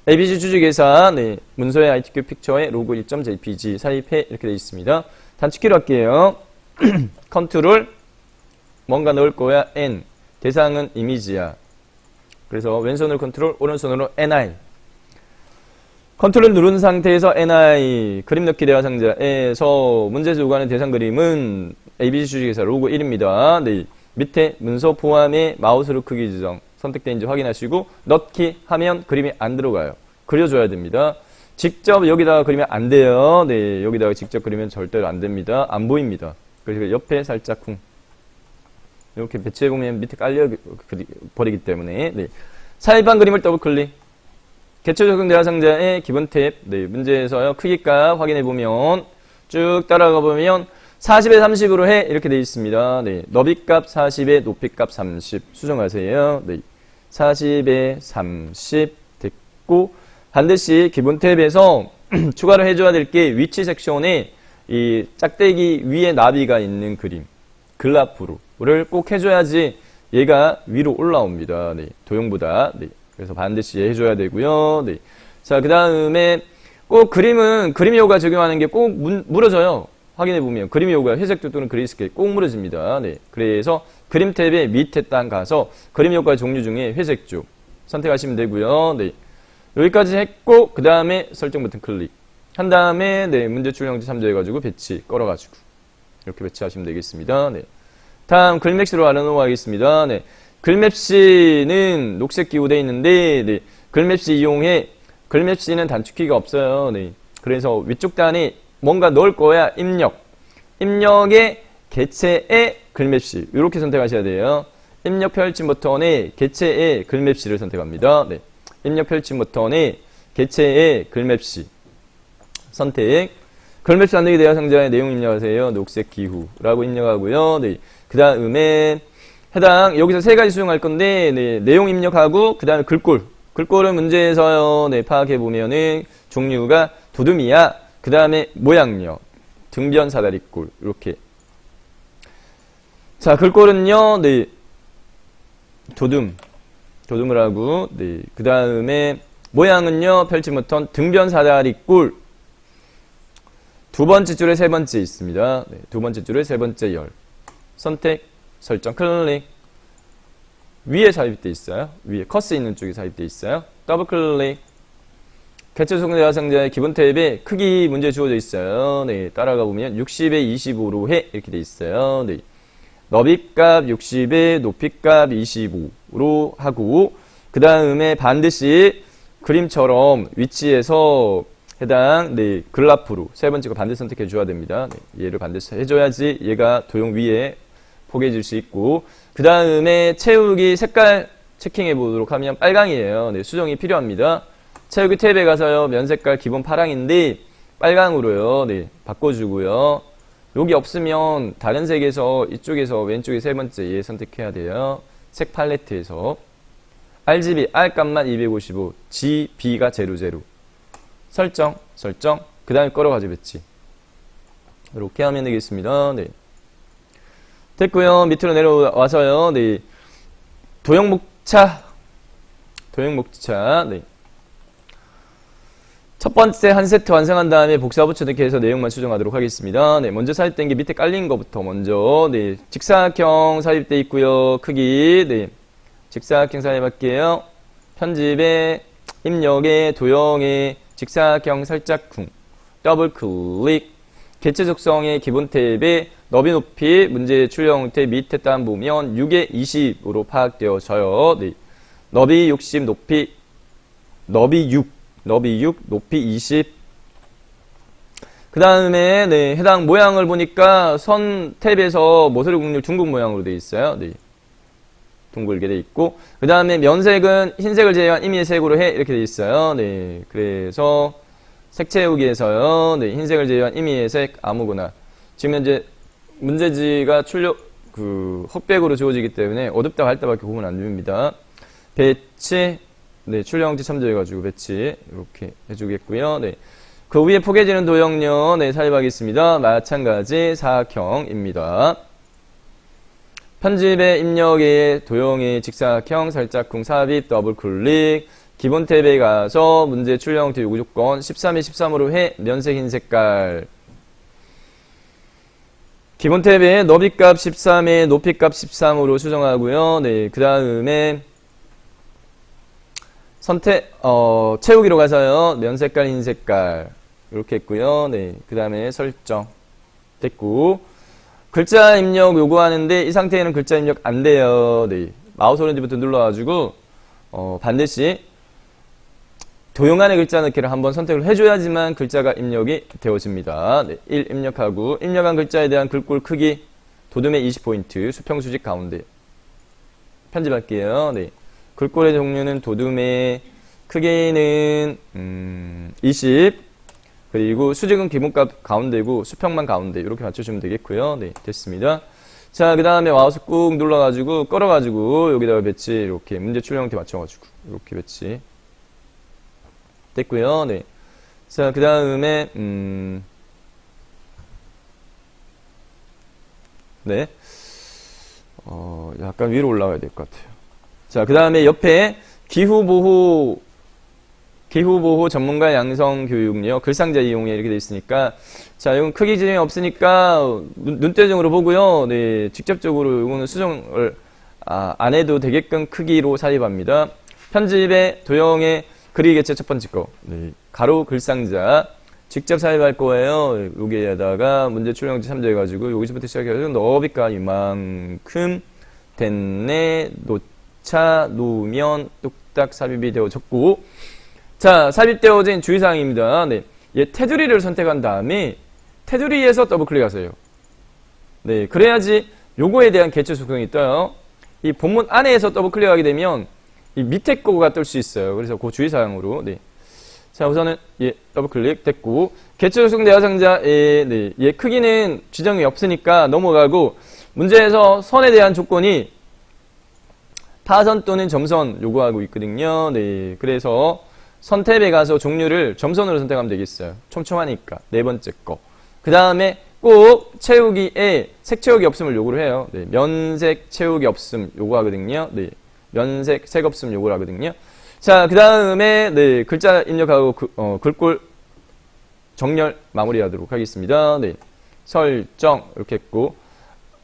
ABC 주지 계산. 네. 문서의 ITQ 픽처에 로그 1.jpg 삽입해. 이렇게 되어 있습니다. 단축키로 할게요. 컨트롤 뭔가 넣을 거야 N 대상은 이미지야. 그래서 왼손으로 컨트롤 오른손으로 NI 컨트롤 누른 상태에서 NI 그림 넣기 대화 상자에서 문제에서 요구하는 대상 그림은 ABC 주식회사 로고 1입니다. 네. 밑에 문서 포함의 마우스로 크기 지정 선택된지 확인하시고 넣기 하면 그림이 안 들어가요. 그려줘야 됩니다. 직접 여기다가 그리면 안 돼요. 네, 여기다가 직접 그리면 절대로 안 됩니다. 안 보입니다. 그래서 옆에 살짝 쿵 이렇게 배치해보면 밑에 깔려 버리기 때문에 네. 삽입한 그림을 더블 클릭 개체 적용 대화 상자의 기본 탭 네, 문제에서요 크기값 확인해보면 쭉 따라가 보면 40에 30으로 해 이렇게 되어 있습니다. 네, 너비값 40에 높이값 30 수정하세요. 네, 40에 30 됐고 반드시 기본 탭에서 추가로 해줘야 될 게 위치 섹션에 이 짝대기 위에 나비가 있는 그림 글라프로를 꼭 해줘야지 얘가 위로 올라옵니다. 네, 도형보다. 네, 그래서 반드시 해줘야 되고요. 네, 자, 그 다음에 꼭 그림은 그림 요구가 적용하는 게 꼭 물어져요. 확인해 보면 그림 요구가 회색조 또는 그레이스케일 꼭 물어집니다. 네, 그래서 그림 탭의 밑에 딱 가서 그림 요구가 종류 중에 회색조 선택하시면 되고요. 네, 여기까지 했고 그 다음에 설정 버튼 클릭 한 다음에 네, 문제 출력 형태 참조해가지고 배치 걸어가지고 이렇게 배치하시면 되겠습니다. 네. 다음 글맵시로 알아놓아가겠습니다. 네. 글맵시는 녹색 기호 되어 있는데 네. 글맵시 이용해 글맵시는 단축키가 없어요. 네. 그래서 위쪽 단에 뭔가 넣을 거야 입력의 개체의 글맵시 이렇게 선택하셔야 돼요. 입력 펼침 버튼에 개체의 글맵시를 선택합니다. 네. 입력 펼침 버튼에 개체의 글맵시 선택 글맵시 만들기 대화 상자에 내용 입력하세요. 녹색 기후라고 입력하고요. 네. 그 다음에 해당 여기서 세 가지 수정할 건데 네. 내용 입력하고 그 다음에 글꼴은 문제에서요. 네. 파악해 보면은 종류가 도둠이야. 그 다음에 모양력 등변 사다리꼴 이렇게 자 글꼴은요. 네. 도둠을 하고 네. 그 다음에 모양은요. 펼침 버튼 등변 사다리꼴 두 번째 줄에 세 번째 있습니다. 네, 두 번째 줄에 세 번째 열. 선택, 설정, 클릭. 위에 삽입되어 있어요. 위에 커스 있는 쪽에 삽입되어 있어요. 더블 클릭. 개체 속성 대화 상자의 기본 탭에 크기 문제 주어져 있어요. 네, 따라가 보면 60에 25로 해 이렇게 되어 있어요. 네. 너비값 60에 높이값 25로 하고 그 다음에 반드시 그림처럼 위치에서 해당 네, 글라프로 세 번째 거 반드시 선택해 줘야 됩니다. 네, 얘를 반드시 해줘야지 얘가 도형 위에 포개질 수 있고 그 다음에 채우기 색깔 체킹해 보도록 하면 빨강이에요. 네, 수정이 필요합니다. 채우기 탭에 가서요. 면 색깔 기본 파랑인데 빨강으로요. 네, 바꿔주고요. 여기 없으면 다른 색에서 이쪽에서 왼쪽에 세 번째 얘 선택해야 돼요. 색 팔레트에서 RGB R 값만 255 GB가 00 설정, 그 다음에 끌어가지고 배치. 이렇게 하면 되겠습니다. 네. 됐고요. 밑으로 내려와서요. 네. 도형목차. 네. 첫 번째 한 세트 완성한 다음에 복사 붙여넣기 해서 내용만 수정하도록 하겠습니다. 네. 먼저 삽입된 게 밑에 깔린 것부터 먼저. 네. 직사각형 삽입되어 있고요. 크기. 네. 직사각형 삽입할게요. 편집에, 입력에, 도형에, 직사각형 살짝 쿵 더블 클릭 개체 속성의 기본 탭에 너비 높이 문제 출력 형태 밑에 딴 보면 6에 20으로 파악되어져요. 네. 너비 60 높이 너비 6 높이 20. 그 다음에 네, 해당 모양을 보니까 선 탭에서 모서리 국률 둥근 모양으로 되어 있어요. 네. 둥글게 되어 있고 그 다음에 면색은 흰색을 제외한 임의의 색으로 해 이렇게 되어 있어요. 네. 그래서 색 채우기에서요. 네, 흰색을 제외한 임의의 색 아무거나. 지금 현재 문제지가 출력 흑백으로 주어지기 때문에 어둡다 밝다밖에 구분 안 됩니다. 배치 네, 출력 형태 참조해가지고 배치 이렇게 해주겠고요. 네, 그 위에 포개지는 도형요. 네, 삽입하겠습니다. 마찬가지 사각형입니다. 편집의 입력의 도형의 직사각형 살짝쿵 삽입 더블 클릭 기본 탭에 가서 문제 출력 형태 요구 조건 13에 13으로 해 면색 흰 색깔 기본 탭에 너비값 13에 높이값 13으로 수정하고요. 네, 그 다음에 선택 채우기로 가서요. 면 색깔 흰 색깔 이렇게 했고요. 네, 그 다음에 설정 됐고 글자 입력 요구하는데 이 상태에는 글자 입력 안 돼요. 네, 마우스 오렌지 버튼 눌러가지고 반드시 도형 안에 글자 넣기를 한번 선택을 해줘야지만 글자가 입력이 되어집니다. 네, 1 입력하고 입력한 글자에 대한 글꼴 크기 도둠의 20포인트 수평 수직 가운데 편집할게요. 네, 글꼴의 종류는 도둠의 크기는 20 그리고 수직은 기본값 가운데고 수평만 가운데 이렇게 맞춰주면 되겠고요. 네, 됐습니다. 자, 그 다음에 마우스 꾹 눌러가지고 끌어가지고 여기다가 배치 이렇게 문제 출력 형태 맞춰가지고 이렇게 배치 됐고요. 네. 자, 그 다음에 네. 약간 위로 올라가야 될 것 같아요. 자, 그 다음에 옆에 기후보호 전문가 양성 교육요. 글상자 이용해 이렇게 돼 있으니까 자, 이건 크기 지정이 없으니까 눈대중으로 보고요. 네, 직접적으로 이거는 수정을 안 해도 되게끔 크기로 삽입합니다. 편집의 도형의 그리기 개체 첫 번째 거. 네, 가로 글상자 직접 삽입할 거예요. 여기에다가 문제 출력지 참조해가지고 여기서부터 시작해서 너비가 이만큼 됐네. 놓자 놓으면 뚝딱 삽입이 되어졌고 자, 삽입되어진 주의사항입니다. 네, 얘 테두리를 선택한 다음에 테두리에서 더블 클릭하세요. 네, 그래야지 요거에 대한 개체 속성이 떠요. 이 본문 안에서 더블 클릭하게 되면 이 밑에 거가 뜰 수 있어요. 그래서 그 주의사항으로. 네. 자, 우선은 예, 더블 클릭 됐고 개체 속성 대화상자 네, 얘 크기는 지정이 없으니까 넘어가고 문제에서 선에 대한 조건이 파선 또는 점선 요구하고 있거든요. 네, 그래서 선 탭에 가서 종류를 점선으로 선택하면 되겠어요. 촘촘하니까. 네 번째 거. 그 다음에 꼭 채우기에 색 채우기 없음을 요구를 해요. 네, 면색 채우기 없음 요구하거든요. 네, 면색 색 없음 요구를 하거든요. 자, 그 다음에 네, 글자 입력하고 글꼴 정렬 마무리하도록 하겠습니다. 네, 설정 이렇게 했고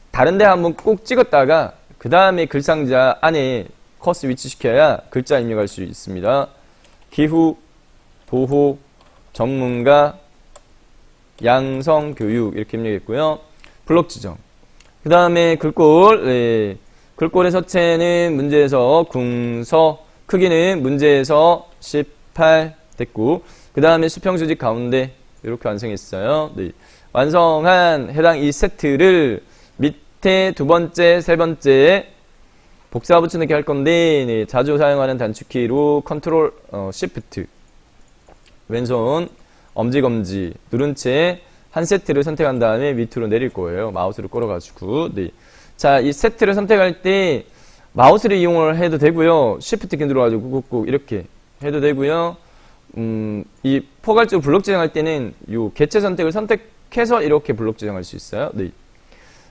다른데 한번 꼭 찍었다가 그 다음에 글상자 안에 커서 위치시켜야 글자 입력할 수 있습니다. 기후, 보호, 전문가, 양성, 교육 이렇게 입력했고요. 블록 지정. 그 다음에 글꼴, 네. 글꼴의 서체는 문제에서 궁서, 크기는 문제에서 18 됐고 그 다음에 수평 수직 가운데 이렇게 완성했어요. 네. 완성한 해당 이 세트를 밑에 두 번째, 세 번째 복사 붙여넣기 할 건데 네, 자주 사용하는 단축키로 컨트롤 시프트 왼손 엄지검지 누른 채 한 세트를 선택한 다음에 밑으로 내릴 거예요. 마우스를 끌어가지고 네. 자, 이 세트를 선택할 때 마우스를 이용을 해도 되고요. 시프트 키 눌러가지고 꾹꾹 이렇게 해도 되고요. 이 포괄적으로 블록 지정할 때는 이 개체 선택을 선택해서 이렇게 블록 지정할 수 있어요. 네.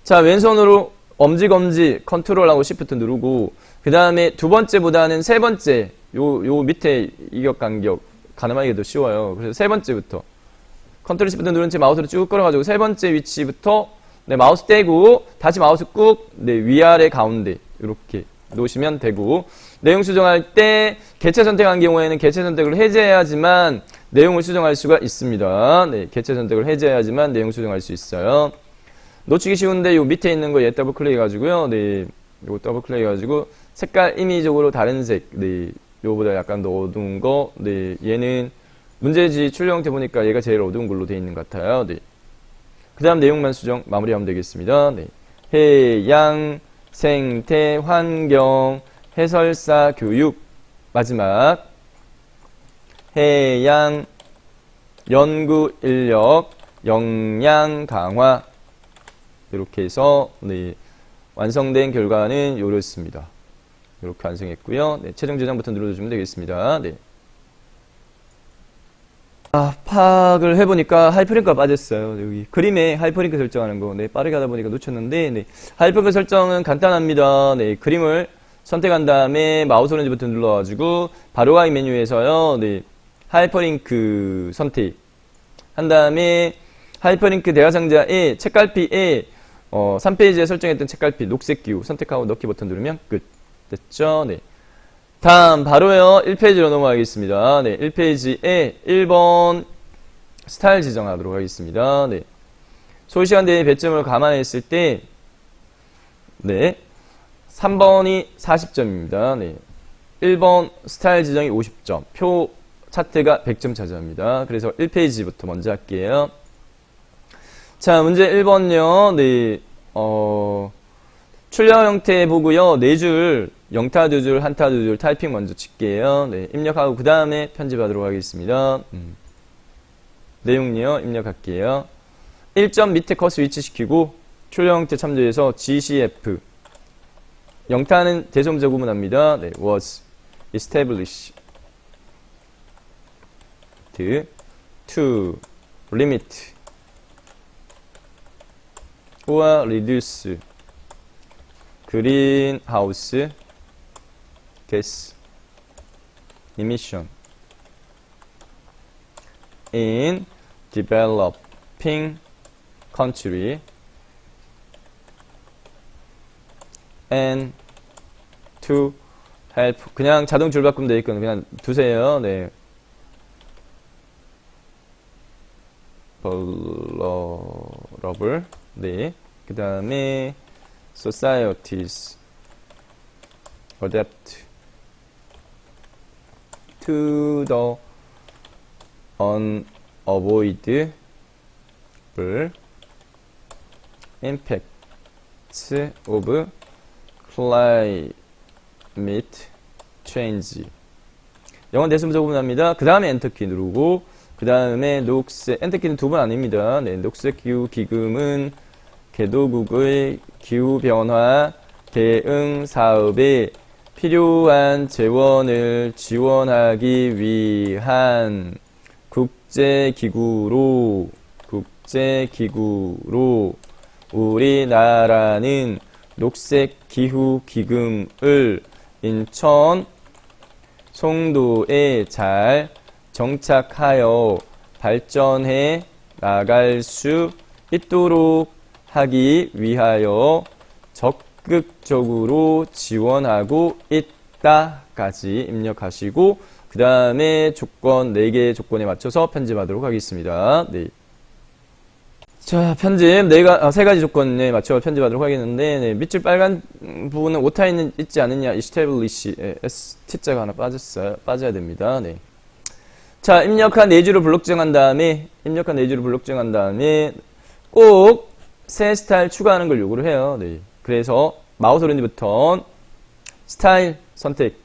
자, 왼손으로 엄지검지 컨트롤하고 시프트 누르고 그 다음에 두 번째보다는 세 번째 요 밑에 이격 간격 가늠하기도 쉬워요. 그래서 세 번째부터 컨트롤 시프트 누른 채 마우스를 쭉 끌어가지고 세 번째 위치부터 네, 마우스 떼고 다시 마우스 꾹 네, 위아래 가운데 이렇게 놓으시면 되고 내용 수정할 때 개체 선택한 경우에는 개체 선택을 해제해야지만 내용을 수정할 수가 있습니다. 네, 개체 선택을 해제해야지만 내용 수정할 수 있어요. 놓치기 쉬운데 요 밑에 있는 거 얘 더블 클릭해가지고요. 네, 요거 더블 클릭해가지고 색깔 임의적으로 다른 색, 네, 요거보다 약간 더 어두운 거, 네, 얘는 문제지 출력 형태 보니까 얘가 제일 어두운 걸로 되어 있는 것 같아요. 네. 그 다음 내용만 수정 마무리하면 되겠습니다. 네. 해양, 생태, 환경, 해설사, 교육. 마지막 해양, 연구 인력, 역량 강화. 이렇게 해서 네, 완성된 결과는 이렇습니다. 이렇게 완성했고요. 네, 최종 저장 버튼 눌러주시면 되겠습니다. 네. 파악을 해보니까 하이퍼링크가 빠졌어요. 여기 그림에 하이퍼링크 설정하는 거. 네, 빠르게 하다 보니까 놓쳤는데, 네, 하이퍼링크 설정은 간단합니다. 네, 그림을 선택한 다음에 마우스 오른쪽 버튼 눌러가지고 바로 가기 메뉴에서요. 네, 하이퍼링크 선택 한 다음에 하이퍼링크 대화상자에 책갈피에 3페이지에 설정했던 책갈피 녹색 기호 선택하고 넣기 버튼 누르면 끝. 됐죠? 네. 다음 바로요 1페이지로 넘어가겠습니다. 네, 1페이지에 1번 스타일 지정하도록 하겠습니다. 네. 소요시간 대비 배점을 감안했을 때 네, 3번이 40점입니다. 네. 1번 스타일 지정이 50점, 표 차트가 100점 차지합니다. 그래서 1페이지부터 먼저 할게요. 자, 문제 1번요. 네, 출력 형태 보고요. 4줄, 0타 2줄, 1타 2줄 타이핑 먼저 칠게요. 네, 입력하고 그 다음에 편집하도록 하겠습니다. 내용요, 입력할게요. 1점 밑에 커서 위치시키고 출력 형태 참조해서 GCF 0타는 대소문자 구문합니다. 네, was established to limit or reduce greenhouse gas emission in developing country and to help. 그냥 자동 줄바꿈 되어 있거든요. 그냥 두세요. 네. vulnerable. 네. 그 다음에 societies adapt to the unavoidable impacts of climate change. 영어 대소문자 구문합니다. 그 다음에 엔터키 누르고 그 다음에 녹색 엔터키는 두 번 아닙니다. 네, 녹색 기후 기금은 개도국의 기후 변화 대응 사업에 필요한 재원을 지원하기 위한 국제기구로 우리나라는 녹색 기후 기금을 인천 송도에 잘 정착하여 발전해 나갈 수 있도록 하기 위하여 적극적으로 지원하고 있다까지 입력하시고 그 다음에 조건 4개의 조건에 맞춰서 편집하도록 하겠습니다. 네. 자, 편집 3가지 조건에 맞춰 편집하도록 하겠는데 네, 밑줄 빨간 부분은 오타 있지 않느냐 establish T자가 하나 빠져야 됩니다. 네. 자, 입력한 4줄을 블록 정한 다음에 꼭 새 스타일 추가하는 걸 요구를 해요. 네. 그래서 마우스 오른쪽 버튼 스타일 선택해서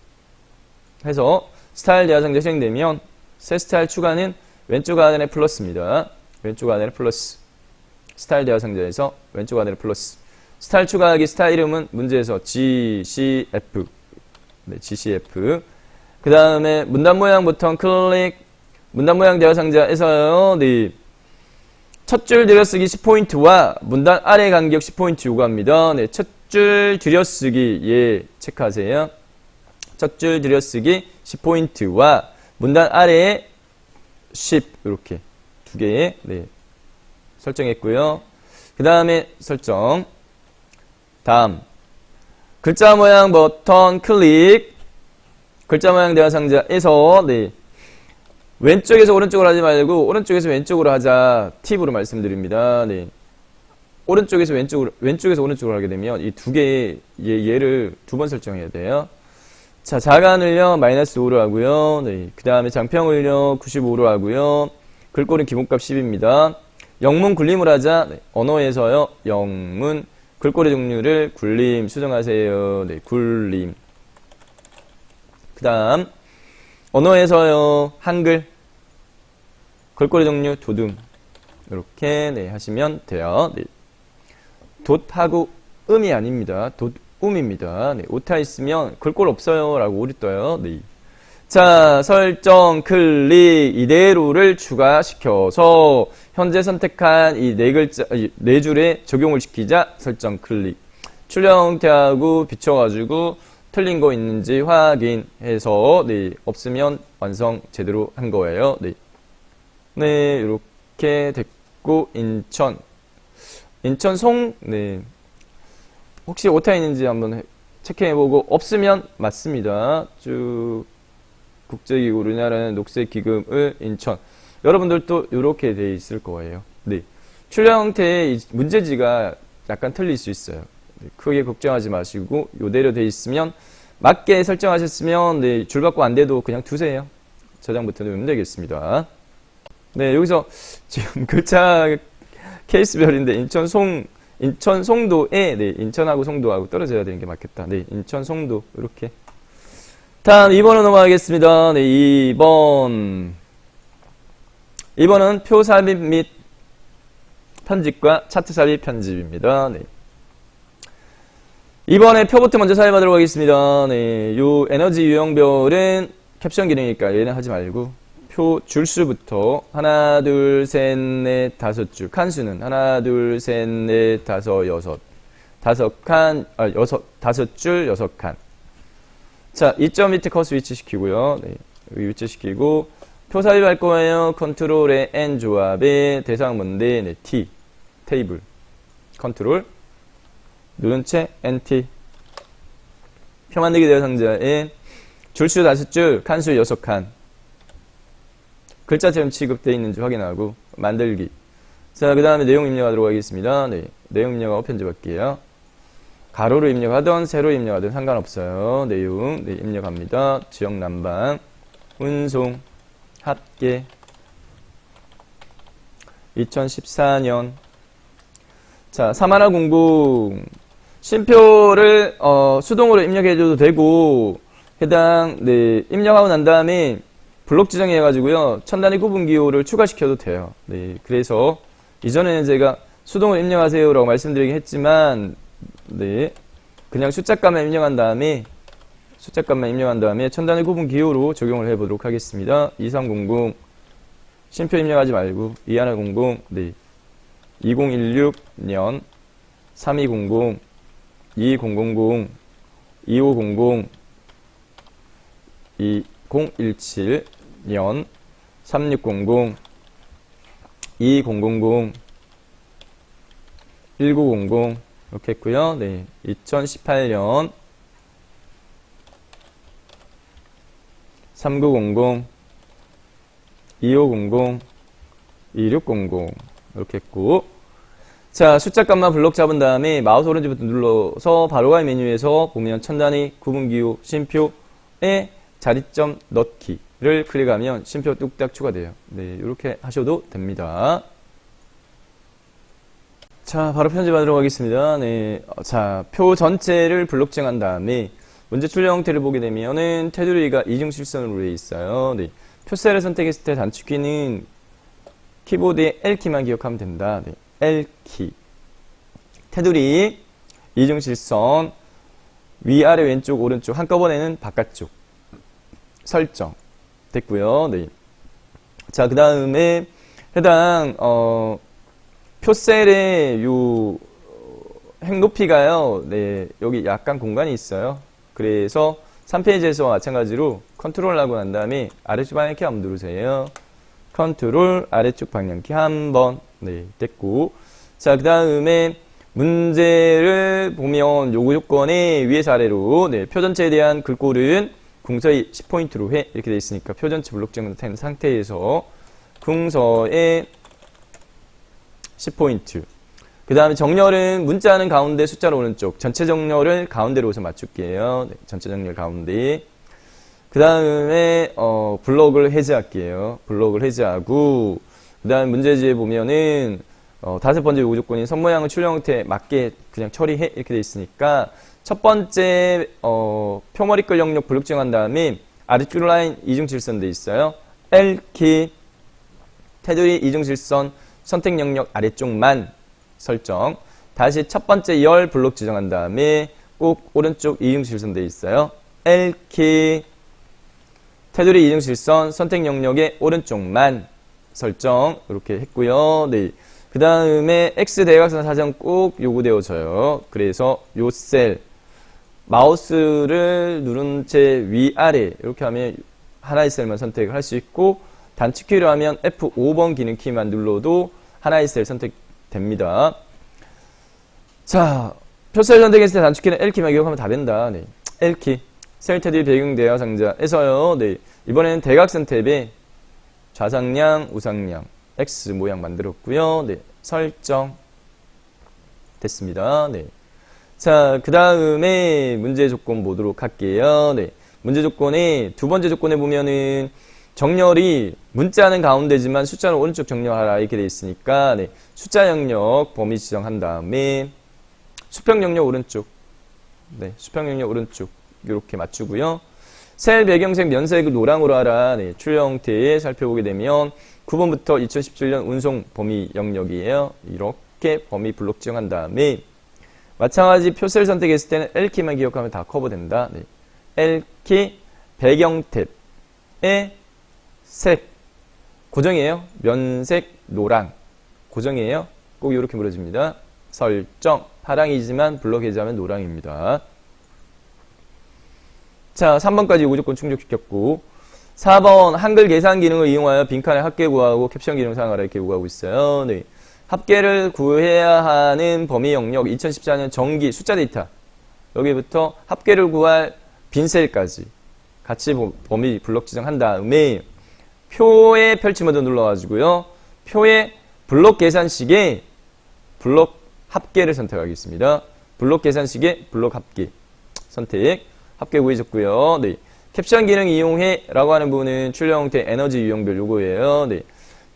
스타일 대화상자 실행되면 새 스타일 추가는 왼쪽 하단에 플러스입니다. 왼쪽 하단에 플러스. 스타일 대화상자에서 왼쪽 하단에 플러스. 스타일 추가하기 스타일 이름은 문제에서 GCF. 네, GCF. 그 다음에 문단 모양 버튼 클릭. 문단 모양 대화상자에서요. 네. 첫 줄 들여쓰기 10포인트와 문단 아래 간격 10포인트 요구합니다. 네, 첫 줄 들여쓰기 예 체크하세요. 첫 줄 들여쓰기 10포인트와 문단 아래에 10 이렇게 두 개의 네, 설정했고요. 그 다음에 설정. 다음 글자 모양 버튼 클릭. 글자 모양 대화 상자에서 네, 왼쪽에서 오른쪽으로 하지 말고 오른쪽에서 왼쪽으로 하자 팁으로 말씀드립니다. 네. 오른쪽에서 왼쪽에서 오른쪽으로 하게 되면 이 두 개의 얘를 두 번 설정해야 돼요. 자, 자간을요 마이너스 5로 하고요. 네. 그 다음에 장평을요 95로 하고요. 글꼴은 기본값 10입니다. 영문 굴림을 하자. 네. 언어에서요 영문 글꼴의 종류를 굴림 수정하세요. 네. 굴림. 그 다음 언어에서요 한글 글꼴의 종류 도둠 이렇게 네, 하시면 돼요. 네. 돛하고 음이 아닙니다. 돛음입니다. 네, 오타 있으면 글꼴 없어요 라고 오리 떠요. 네. 자, 설정 클릭 이대로를 추가시켜서 현재 선택한 이 네 줄에 적용을 시키자. 설정 클릭 출력 형태하고 비춰가지고 틀린 거 있는지 확인해서 네, 없으면 완성 제대로 한 거예요. 네. 네, 이렇게 됐고 인천 송 네. 혹시 오타 있는지 한번 체크해보고 없으면 맞습니다. 쭉 국제기구 우리나라는 녹색기금을 인천 여러분들도 이렇게 돼 있을 거예요. 네. 출력 형태의 문제지가 약간 틀릴 수 있어요. 네. 크게 걱정하지 마시고 요대로 돼 있으면 맞게 설정하셨으면 네, 줄 바꾸 안 돼도 그냥 두세요. 저장부터 누르면 되겠습니다. 네, 여기서 지금 글자 케이스별인데 인천 송도에 네, 인천하고 송도하고 떨어져야 되는 게 맞겠다. 네, 인천 송도 이렇게. 다음 2번으로 넘어가겠습니다. 네, 2번은 표 삽입 및 편집과 차트 삽입 편집입니다. 네. 2번에 표부터 먼저 삽입하도록 하겠습니다. 네, 요 에너지 유형별은 캡션 기능이니까 얘는 하지 말고 표 줄수부터 하나, 둘, 셋, 넷, 다섯 줄. 칸수는 하나, 둘, 셋, 넷, 다섯, 여섯. 다섯 줄, 여섯 칸. 자, 2점 밑에 커서 위치시키고요. 네, 여기 위치시키고 표 삽입할 거예요. 컨트롤에 N 조합에 대상 뭔데? 네, T. 테이블. 컨트롤. 누른 채 NT. 표 만들기 대상자에 줄수 다섯 줄, 칸수 여섯 칸. 글자체험 취급되어 있는지 확인하고 만들기. 자, 그 다음에 내용 입력하도록 하겠습니다. 네, 내용 입력하고 편집할게요. 가로로 입력하든 세로 입력하든 상관없어요. 내용 네, 입력합니다. 지역 난방, 운송, 합계 2014년. 자, 사마나 공부 쉼표를 수동으로 입력해줘도 되고 해당 네, 입력하고 난 다음에 블록 지정해가지고요 천 단위 구분 기호를 추가시켜도 돼요. 네, 그래서 이전에는 제가 수동으로 입력하세요라고 말씀드리긴 했지만 네, 그냥 숫자값만 입력한 다음에 천 단위 구분 기호로 적용을 해보도록 하겠습니다. 2300 쉼표 입력하지 말고 2100 네, 2016년 3200 2000 2500 2017년 3600 2000 1900 이렇게 했고요. 네, 2018년 3900 2500 2600 이렇게 했고 자, 숫자 값만 블록 잡은 다음에 마우스 오른쪽 버튼 눌러서 바로가기 메뉴에서 보면 천 단위 구분기호 쉼표에 자리점 넣기를 클릭하면 쉼표 뚝딱 추가돼요. 네, 이렇게 하셔도 됩니다. 자, 바로 편집하도록 하겠습니다. 네, 자, 표 전체를 블록 지정한 다음에 문제 출력 형태를 보게 되면은 테두리가 이중실선으로 되어 있어요. 네, 표셀을 선택했을 때 단축키는 키보드의 L키만 기억하면 된다. 네, L키. 테두리 이중실선 위아래 왼쪽 오른쪽 한꺼번에는 바깥쪽 설정 됐고요. 네. 자, 그 다음에 해당 표셀의 요 행 높이가요. 네, 여기 약간 공간이 있어요. 그래서 3페이지에서와 마찬가지로 컨트롤하고 난 다음에 아래쪽 방향키 한번 누르세요. 컨트롤 아래쪽 방향키 한번 네, 됐고 자, 그 다음에 문제를 보면 요구 조건에 위에서 아래로 네, 표 전체에 대한 글꼴은 궁서의 10포인트로 해. 이렇게 돼 있으니까 표 전체 블록 지정된 상태에서 궁서의 10포인트. 그 다음에 정렬은 문자는 가운데, 숫자는 오른쪽. 전체 정렬을 가운데로 우선 맞출게요. 네, 전체 정렬 가운데. 그 다음에 블록을 해제할게요. 블록을 해제하고, 그 다음에 문제지에 보면은 5번째 요구 조건이 선 모양을 출력 형태에 맞게 그냥 처리해. 이렇게 돼 있으니까 첫 번째 표머리끌 영역 블록 지정한 다음에 아래줄 라인 이중실선 돼 있어요. L키 테두리 이중실선 선택 영역 아래쪽만 설정. 다시 첫 번째 열 블록 지정한 다음에 꼭 오른쪽 이중실선 돼 있어요. L키 테두리 이중실선 선택 영역의 오른쪽만 설정. 이렇게 했고요. 네. 그 다음에 X 대각선 사정 꼭 요구되어져요. 그래서 요 셀 마우스를 누른 채 위아래 이렇게 하면 하나의 셀만 선택을 할 수 있고, 단축키로 하면 F5번 기능 키만 눌러도 하나의 셀 선택됩니다. 자, 표셀 선택했을 때 단축키는 L키만 기억하면 다 된다. 네. L키 셀 테두리 배경 대화 상자에서요. 네. 이번에는 대각선 탭에 좌상량, 우상량, X 모양 만들었고요. 네. 설정 됐습니다. 네. 자, 그 다음에 문제 조건 보도록 할게요. 네. 문제 조건에 두 번째 조건에 보면은 정렬이 문자는 가운데지만 숫자는 오른쪽 정렬하라 이렇게 돼 있으니까, 네. 숫자 영역 범위 지정한 다음에 수평 영역 오른쪽, 네. 수평 영역 오른쪽 이렇게 맞추고요. 셀 배경색 면색을 노랑으로 하라. 네. 출력 형태에 살펴보게 되면 9번부터 2017년 운송 범위 영역이에요. 이렇게 범위 블록 지정한 다음에 마찬가지 표셀 선택했을 때는 L키만 기억하면 다 커버된다. 네. L키 배경 탭의 색 고정이에요. 면색 노랑 고정이에요. 꼭 이렇게 물어집니다. 설정 파랑이지만 블록 해제하면 노랑입니다. 자, 3번까지 요구조건 충족시켰고, 4번 한글 계산 기능을 이용하여 빈칸에 합계 구하고 캡션 기능 사용하라 이렇게 요구하고 있어요. 네. 합계를 구해야 하는 범위 영역 2014년 정기 숫자 데이터, 여기부터 합계를 구할 빈셀까지 같이 범위 블록 지정한 다음에 표의 펼치 모드 눌러가지고요. 표의 블록 계산식에 블록 합계를 선택하겠습니다. 블록 계산식에 블록 합계 선택. 합계 구해졌고요. 네. 캡션 기능 이용해 라고 하는 부분은 출력 형태 에너지 유형별 요거예요. 네.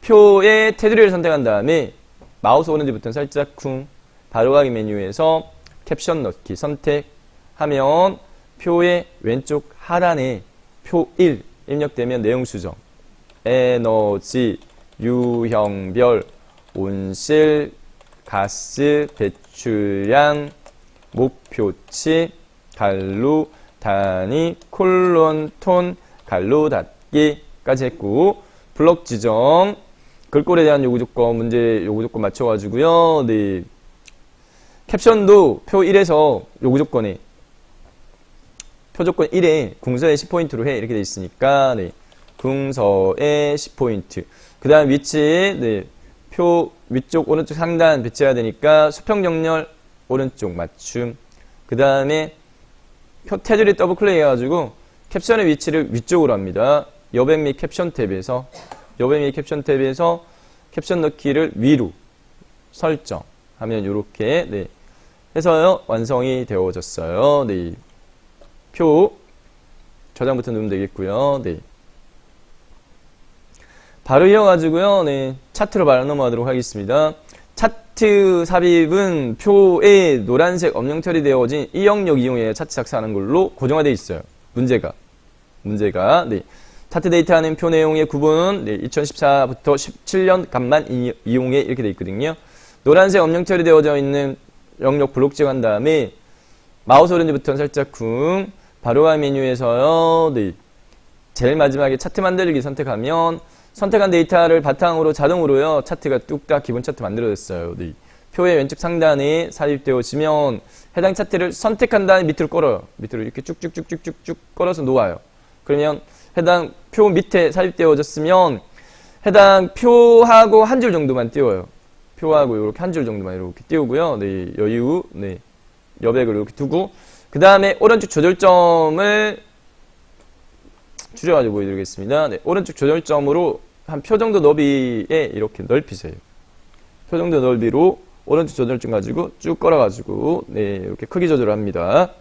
표의 테두리를 선택한 다음에 마우스 오른쪽 버튼 살짝 쿵 바로가기 메뉴에서 캡션 넣기 선택하면 표의 왼쪽 하단에 표 1 입력되면 내용 수정, 에너지, 유형별, 온실, 가스, 배출량, 목표치, 갈루, 단위, 콜론, 톤, 갈루 닫기까지 했고, 블록 지정, 글꼴에 대한 요구조건, 문제 요구조건 맞춰가지고요. 네. 캡션도 표 1에서 요구조건에, 표조건 1에 궁서에 10포인트로 해. 이렇게 돼 있으니까, 네. 궁서에 10포인트. 그 다음 위치, 네. 표 위쪽, 오른쪽 상단 배치해야 되니까, 수평 정렬, 오른쪽 맞춤. 그 다음에, 표 테두리 더블 클릭 해가지고, 캡션의 위치를 위쪽으로 합니다. 여백 및 캡션 탭에서, 여백 및 캡션 탭에서 캡션 넣기를 위로 설정하면 요렇게, 네. 해서요, 완성이 되어졌어요. 네. 표 저장 버튼 누르면 되겠고요. 네. 바로 이어가지고요. 네. 차트로 바로 넘어가도록 하겠습니다. 차트 삽입은 표에 노란색 엄령 처리되어진 이 영역 이용해 차트 작성하는 걸로 고정화되어 있어요. 문제가. 네. 차트 데이터하는 표 내용의 구분, 네. 2014부터 17년 간만 이용해 이렇게 되어 있거든요. 노란색 엄령 처리되어져 있는 영역 블록 지정한 다음에 마우스 오른쪽 버튼 살짝 쿵 바로가기 메뉴에서요. 네. 제일 마지막에 차트 만들기 선택하면 선택한 데이터를 바탕으로 자동으로요. 차트가 뚝딱 기본 차트 만들어졌어요. 네. 표의 왼쪽 상단에 삽입되어지면 해당 차트를 선택한 다음에 밑으로 끌어요. 밑으로 이렇게 쭉쭉쭉쭉쭉 끌어서 놓아요. 그러면 해당 표 밑에 삽입되어졌으면 해당 표하고 한 줄 정도만 띄워요. 표하고 이렇게 한 줄 정도만 이렇게 띄우고요. 네. 여유, 네. 여백을 이렇게 두고 그 다음에 오른쪽 조절점을 줄여가지고 보여드리겠습니다. 네, 오른쪽 조절점으로 한 표 정도 너비에 이렇게 넓히세요. 표 정도 넓이로 오른쪽 조절점 가지고 쭉 걸어가지고 네, 이렇게 크기 조절을 합니다.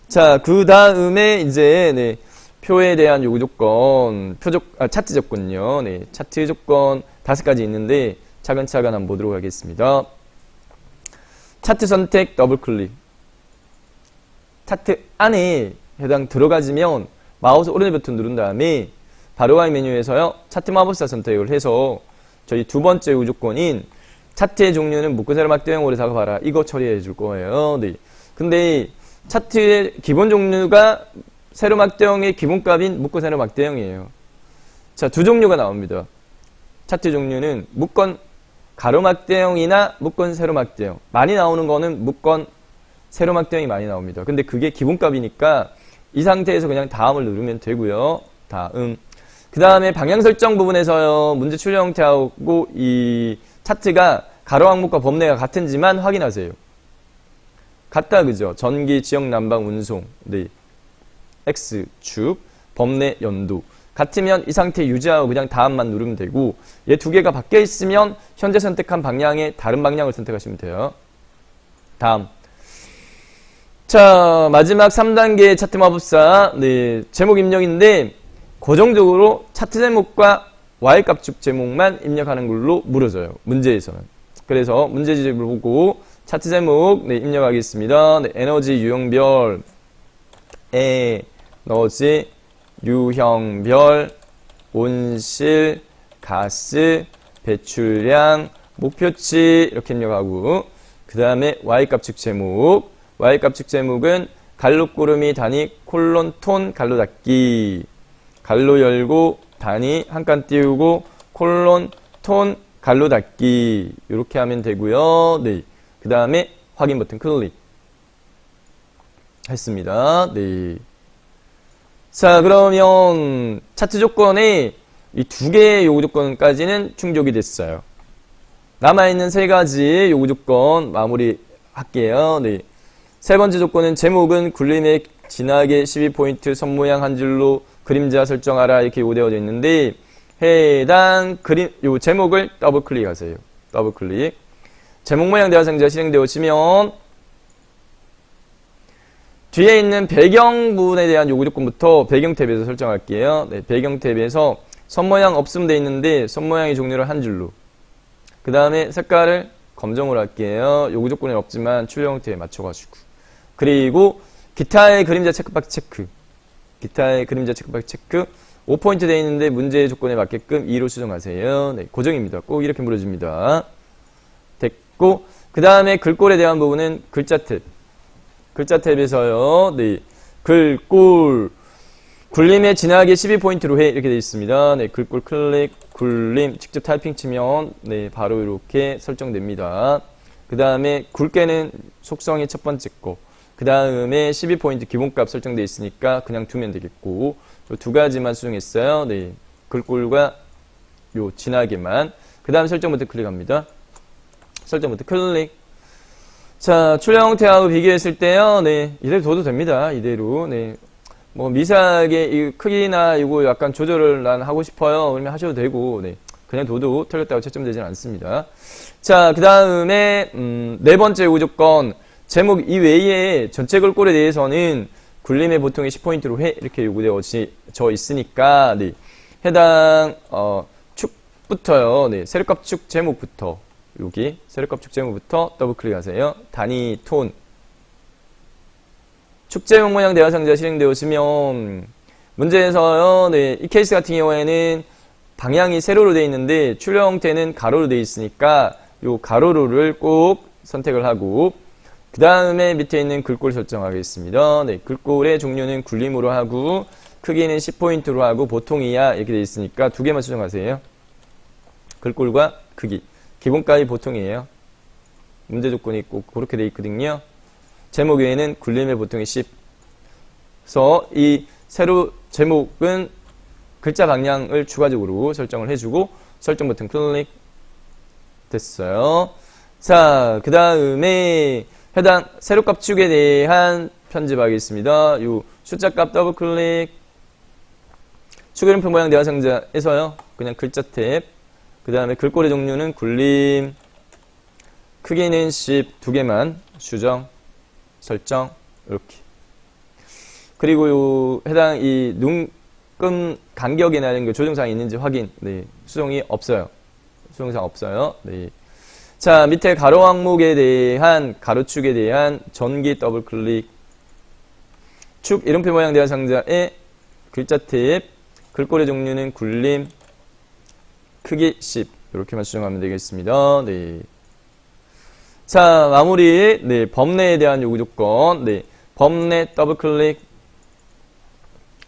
자, 그 다음에 이제 네, 표에 대한 요구 조건, 차트 조건요. 네, 차트 조건 5가지 있는데 차근차근 한번 보도록 하겠습니다. 차트 선택 더블 클릭. 차트 안에 해당 들어가지면 마우스 오른쪽 버튼 누른 다음에 바로 가기 메뉴에서요. 차트 마법사 선택을 해서 저희 두 번째 요구 조건인 차트의 종류는 묶고 세로 막대형으로 작업하라. 이거 처리해 줄 거예요. 네. 근데 차트의 기본 종류가 세로 막대형의 기본값인 묶고 세로 막대형이에요. 자, 두 종류가 나옵니다. 차트 종류는 묶건 가로 막대형이나 묶건 세로 막대형. 많이 나오는 거는 묶건 세로 막대형이 많이 나옵니다. 근데 그게 기본값이니까 이 상태에서 그냥 다음을 누르면 되고요. 다음. 그 다음에 방향 설정 부분에서요. 문제 출력 형태하고 이 차트가 가로 항목과 범례가 같은지만 확인하세요. 같다, 그죠? 전기, 지역, 난방, 운송. 네. X축, 범례, 연도. 같으면 이 상태 유지하고 그냥 다음만 누르면 되고, 얘 두 개가 바뀌어 있으면 현재 선택한 방향의 다른 방향을 선택하시면 돼요. 다음. 자, 마지막 3단계 차트 마법사. 네. 제목 입력인데, 고정적으로 차트 제목과 Y값축 제목만 입력하는 걸로 무너져요. 문제에서는. 그래서 문제집을 보고 차트 제목 네, 입력하겠습니다. 네, 에너지 유형별 에너지 유형별 온실 가스 배출량 목표치 이렇게 입력하고 그 다음에 Y값축 제목 Y값축 제목은 갈로꾸름이 단위 콜론 톤 갈로 닫기 갈로 열고 단위 한 칸 띄우고 콜론 톤 갈로 닫기 이렇게 하면 되고요. 네. 그 다음에 확인 버튼 클릭 했습니다. 네. 자, 그러면 차트 조건에 이 두 개의 요구 조건까지는 충족이 됐어요. 남아있는 3가지 요구 조건 마무리 할게요. 네. 세 번째 조건은 제목은 굴림에 진하게 12포인트 선 모양 한 줄로 그림자 설정하라 이렇게 요구되어져 있는데 해당 요 제목을 더블 클릭하세요. 더블 클릭. 제목 모양 대화상자가 실행되어지면 뒤에 있는 배경 부분에 대한 요구 조건부터 배경 탭에서 설정할게요. 네, 배경 탭에서 선 모양 없음 돼 있는데 선 모양의 종류를 한 줄로. 그 다음에 색깔을 검정으로 할게요. 요구 조건은 없지만 출력 형태에 맞춰가지고. 그리고 기타의 그림자 체크박스 체크. 기타의 그림자 체크박스 체크. 5포인트 되어 있는데 문제의 조건에 맞게끔 2로 수정하세요. 네, 고정입니다. 꼭 이렇게 물어줍니다. 됐고, 그 다음에 글꼴에 대한 부분은 글자 탭. 글자 탭에서요, 네, 글꼴, 굴림에 진하게 12포인트로 해. 이렇게 되어 있습니다. 네, 글꼴 클릭, 굴림, 직접 타이핑 치면, 네, 바로 이렇게 설정됩니다. 그 다음에 굵게는 속성의 첫 번째 거. 그 다음에 12포인트 기본값 설정되어 있으니까 그냥 두면 되겠고, 요 두 가지만 수정했어요. 네. 글꼴과 요 진하게만. 그 다음 설정 버튼 클릭합니다. 설정 버튼 클릭. 자, 출력 형태하고 비교했을 때요. 네. 이대로 둬도 됩니다. 이대로. 네. 뭐 미세하게 이 크기나 이거 약간 조절을 난 하고 싶어요. 그러면 하셔도 되고. 네. 그냥 둬도 틀렸다고 채점되지는 않습니다. 자, 그 다음에 네 번째 요구 조건. 제목 이외에 전체 글꼴에 대해서는 굴림의 보통의 10포인트로 해 이렇게 요구되어져 있으니까 네. 해당 축부터요. 네. 세로값 축 제목부터 여기 세로값 축 제목부터 더블 클릭하세요. 단위 톤 축 제목 모양 대화 상자 실행되었으면 문제에서요. 네. 이 케이스 같은 경우에는 방향이 세로로 되어 있는데 출력 형태는 가로로 되어 있으니까 요 가로로를 꼭 선택을 하고 그 다음에 밑에 있는 글꼴 설정하겠습니다. 네, 글꼴의 종류는 굴림으로 하고 크기는 10포인트로 하고 보통이야 이렇게 되어 있으니까 두 개만 수정하세요. 글꼴과 크기. 기본값이 보통이에요. 문제 조건이 꼭 그렇게 되어 있거든요. 제목 외에는 굴림의 보통이 10. 그래서 이 세로 제목은 글자 방향을 추가적으로 설정을 해주고 설정 버튼 클릭 됐어요. 자, 그 다음에 해당 세로값 축에 대한 편집하겠습니다. 요 숫자값 더블 클릭 축이름표 모양 대화상자에서요. 그냥 글자 탭. 그 다음에 글꼴의 종류는 굴림. 크기는 10 두 개만 수정, 설정 이렇게. 그리고 요 해당 이 눈금 간격이나 이런 게 조정사항이 있는지 확인. 네, 수정이 없어요. 수정사항 없어요. 네. 자, 밑에 가로 항목에 대한 가로축에 대한 전기 더블 클릭. 축 이름표 모양 대화상자에 글자 탭. 글꼴의 종류는 굴림. 크기 10 이렇게만 수정하면 되겠습니다. 네. 자, 마무리. 네, 범례에 대한 요구 조건. 네, 범례 더블 클릭.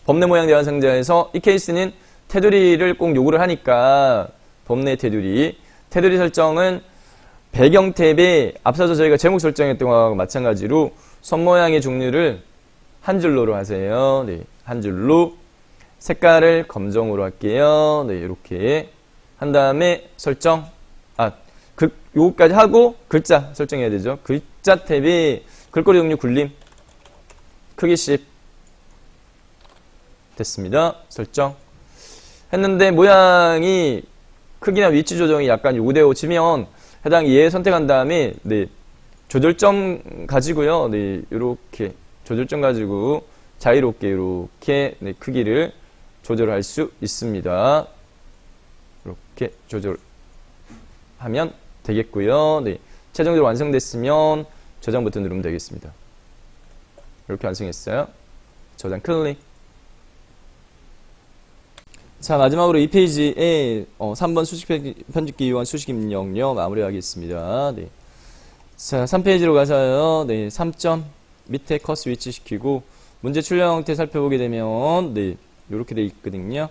범례 모양 대화상자에서 이 케이스는 테두리를 꼭 요구를 하니까 범례 테두리. 테두리 설정은 배경 탭에 앞서서 저희가 제목 설정했던 것과 마찬가지로 선 모양의 종류를 한 줄로로 하세요. 네, 한 줄로. 색깔을 검정으로 할게요. 네, 이렇게 한 다음에 설정. 요거까지 하고 글자 설정해야 되죠. 글자 탭이 글꼴의 종류 굴림. 크기 10. 됐습니다. 설정. 했는데 모양이 크기나 위치 조정이 약간 5대5 치면 해당 예 선택한 다음에 네, 조절점 가지고요. 네, 요렇게 조절점 가지고 자유롭게 이렇게 네, 크기를 조절할 수 있습니다. 이렇게 조절하면 되겠고요. 네, 최종적으로 완성됐으면 저장 버튼 누르면 되겠습니다. 이렇게 완성했어요. 저장 클릭. 자, 마지막으로 이 페이지에 3번 수식 편집기 이용한 수식 입력요 마무리하겠습니다. 네. 자, 3페이지로 가서요. 네, 3점 밑에 커스 위치시키고 문제 출력 형태 살펴보게 되면 네, 이렇게 돼 있거든요.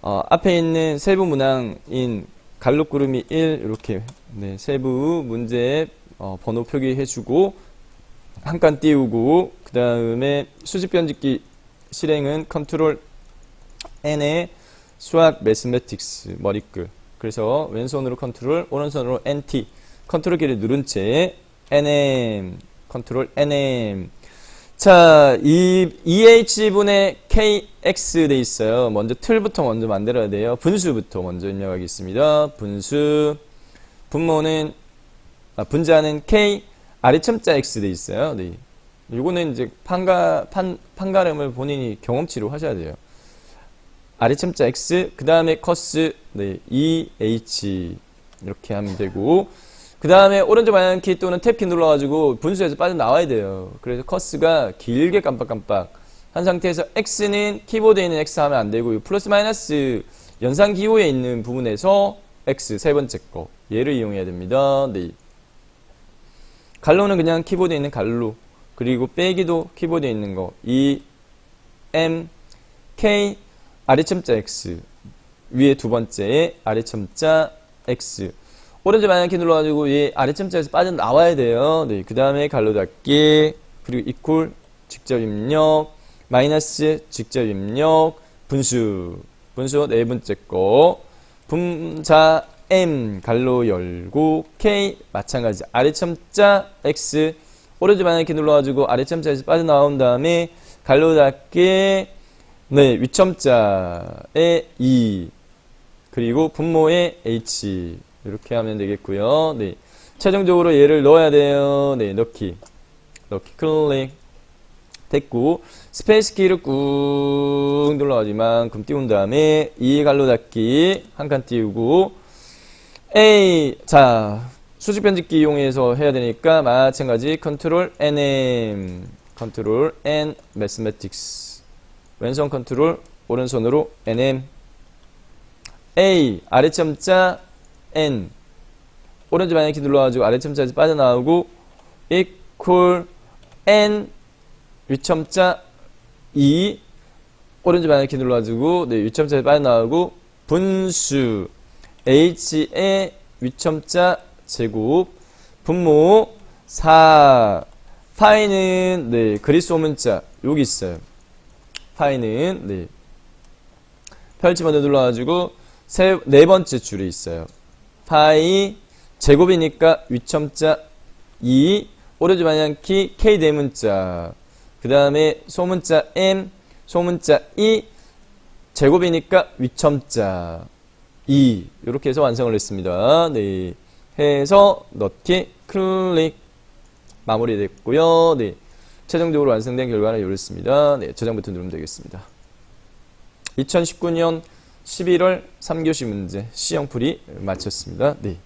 앞에 있는 세부 문항인 갈록구름이 1 이렇게 네, 세부 문제 번호 표기해주고 한 칸 띄우고 그 다음에 수직 변집기 실행은 컨트롤 N에 수학 매스매틱스 머리글. 그래서 왼손으로 컨트롤, 오른손으로 NT 컨트롤 키를 누른 채 NM 컨트롤 NM. 자, 이 EH분의 KX 돼 있어요. 먼저 틀부터 먼저 만들어야 돼요. 분수부터 먼저 입력하겠습니다. 분수. 분모는 분자는 K 아래첨자 X 돼 있어요. 네. 요거는 이제 판가름을 본인이 경험치로 하셔야 돼요. 아래첨자 X, 그 다음에 커스, 네, EH 이렇게 하면 되고, 그 다음에 오른쪽 방향키 또는 탭키 눌러가지고 분수에서 빠져나와야 돼요. 그래서 커스가 길게 깜빡깜빡 한 상태에서 X는 키보드에 있는 X 하면 안 되고요. 플러스 마이너스 연상 기호에 있는 부분에서 X 세 번째 거 얘를 이용해야 됩니다. 네. 갈로는 그냥 키보드에 있는 갈로, 그리고 빼기도 키보드에 있는 거 E, M, K 아래첨자 X 위에 두 번째에 아래첨자 X. 오른쪽 방향키 눌러가지고 얘 아래첨자에서 빠져나와야 돼요. 네, 그 다음에 갈로 닫기, 그리고 이퀄 직접 입력, 마이너스 직접 입력, 분수 네 번째 거, 분자 M 갈로 열고 K 마찬가지 아래첨자 X 오른쪽 방향키 눌러가지고 아래첨자에서 빠져나온 다음에 갈로 닫기, 네, 위첨자에 E 그리고 분모에 H 이렇게 하면 되겠고요. 네, 최종적으로 얘를 넣어야 돼요. 네, 넣기 클릭 됐고, 스페이스 키를 꾹 눌러가지고 이만큼 띄운 다음에 E 갈로 닫기 한 칸 띄우고 A. 자, 수직 변집기 이용해서 해야 되니까 마찬가지 컨트롤 NM 컨트롤 N 매스매틱스 왼손 컨트롤 오른손으로 NM A 아래첨자 N 오른쪽 방향키 눌러가지고 아래첨자에서 빠져나오고 equal N 위첨자 E 오른쪽 방향키 눌러가지고 네, 위첨자에서 빠져나오고 분수 H의 위첨자 제곱 분모 4 파이는 네, 그리스 오문자 여기 있어요. 파이는 네, 펼치 먼저 눌러가지고 네 번째 줄에 있어요. 파이 제곱이니까 위첨자 2 오른쪽 방향키 K 대문자 그 다음에 소문자 M 소문자 E 제곱이니까 위첨자 2 이렇게 해서 완성을 했습니다. 네, 해서 넣기 클릭 마무리됐고요. 네, 최종적으로 완성된 결과는 이렇습니다. 네, 저장 버튼 누르면 되겠습니다. 2019년 11월 3교시 문제 C형 풀이 마쳤습니다. 네.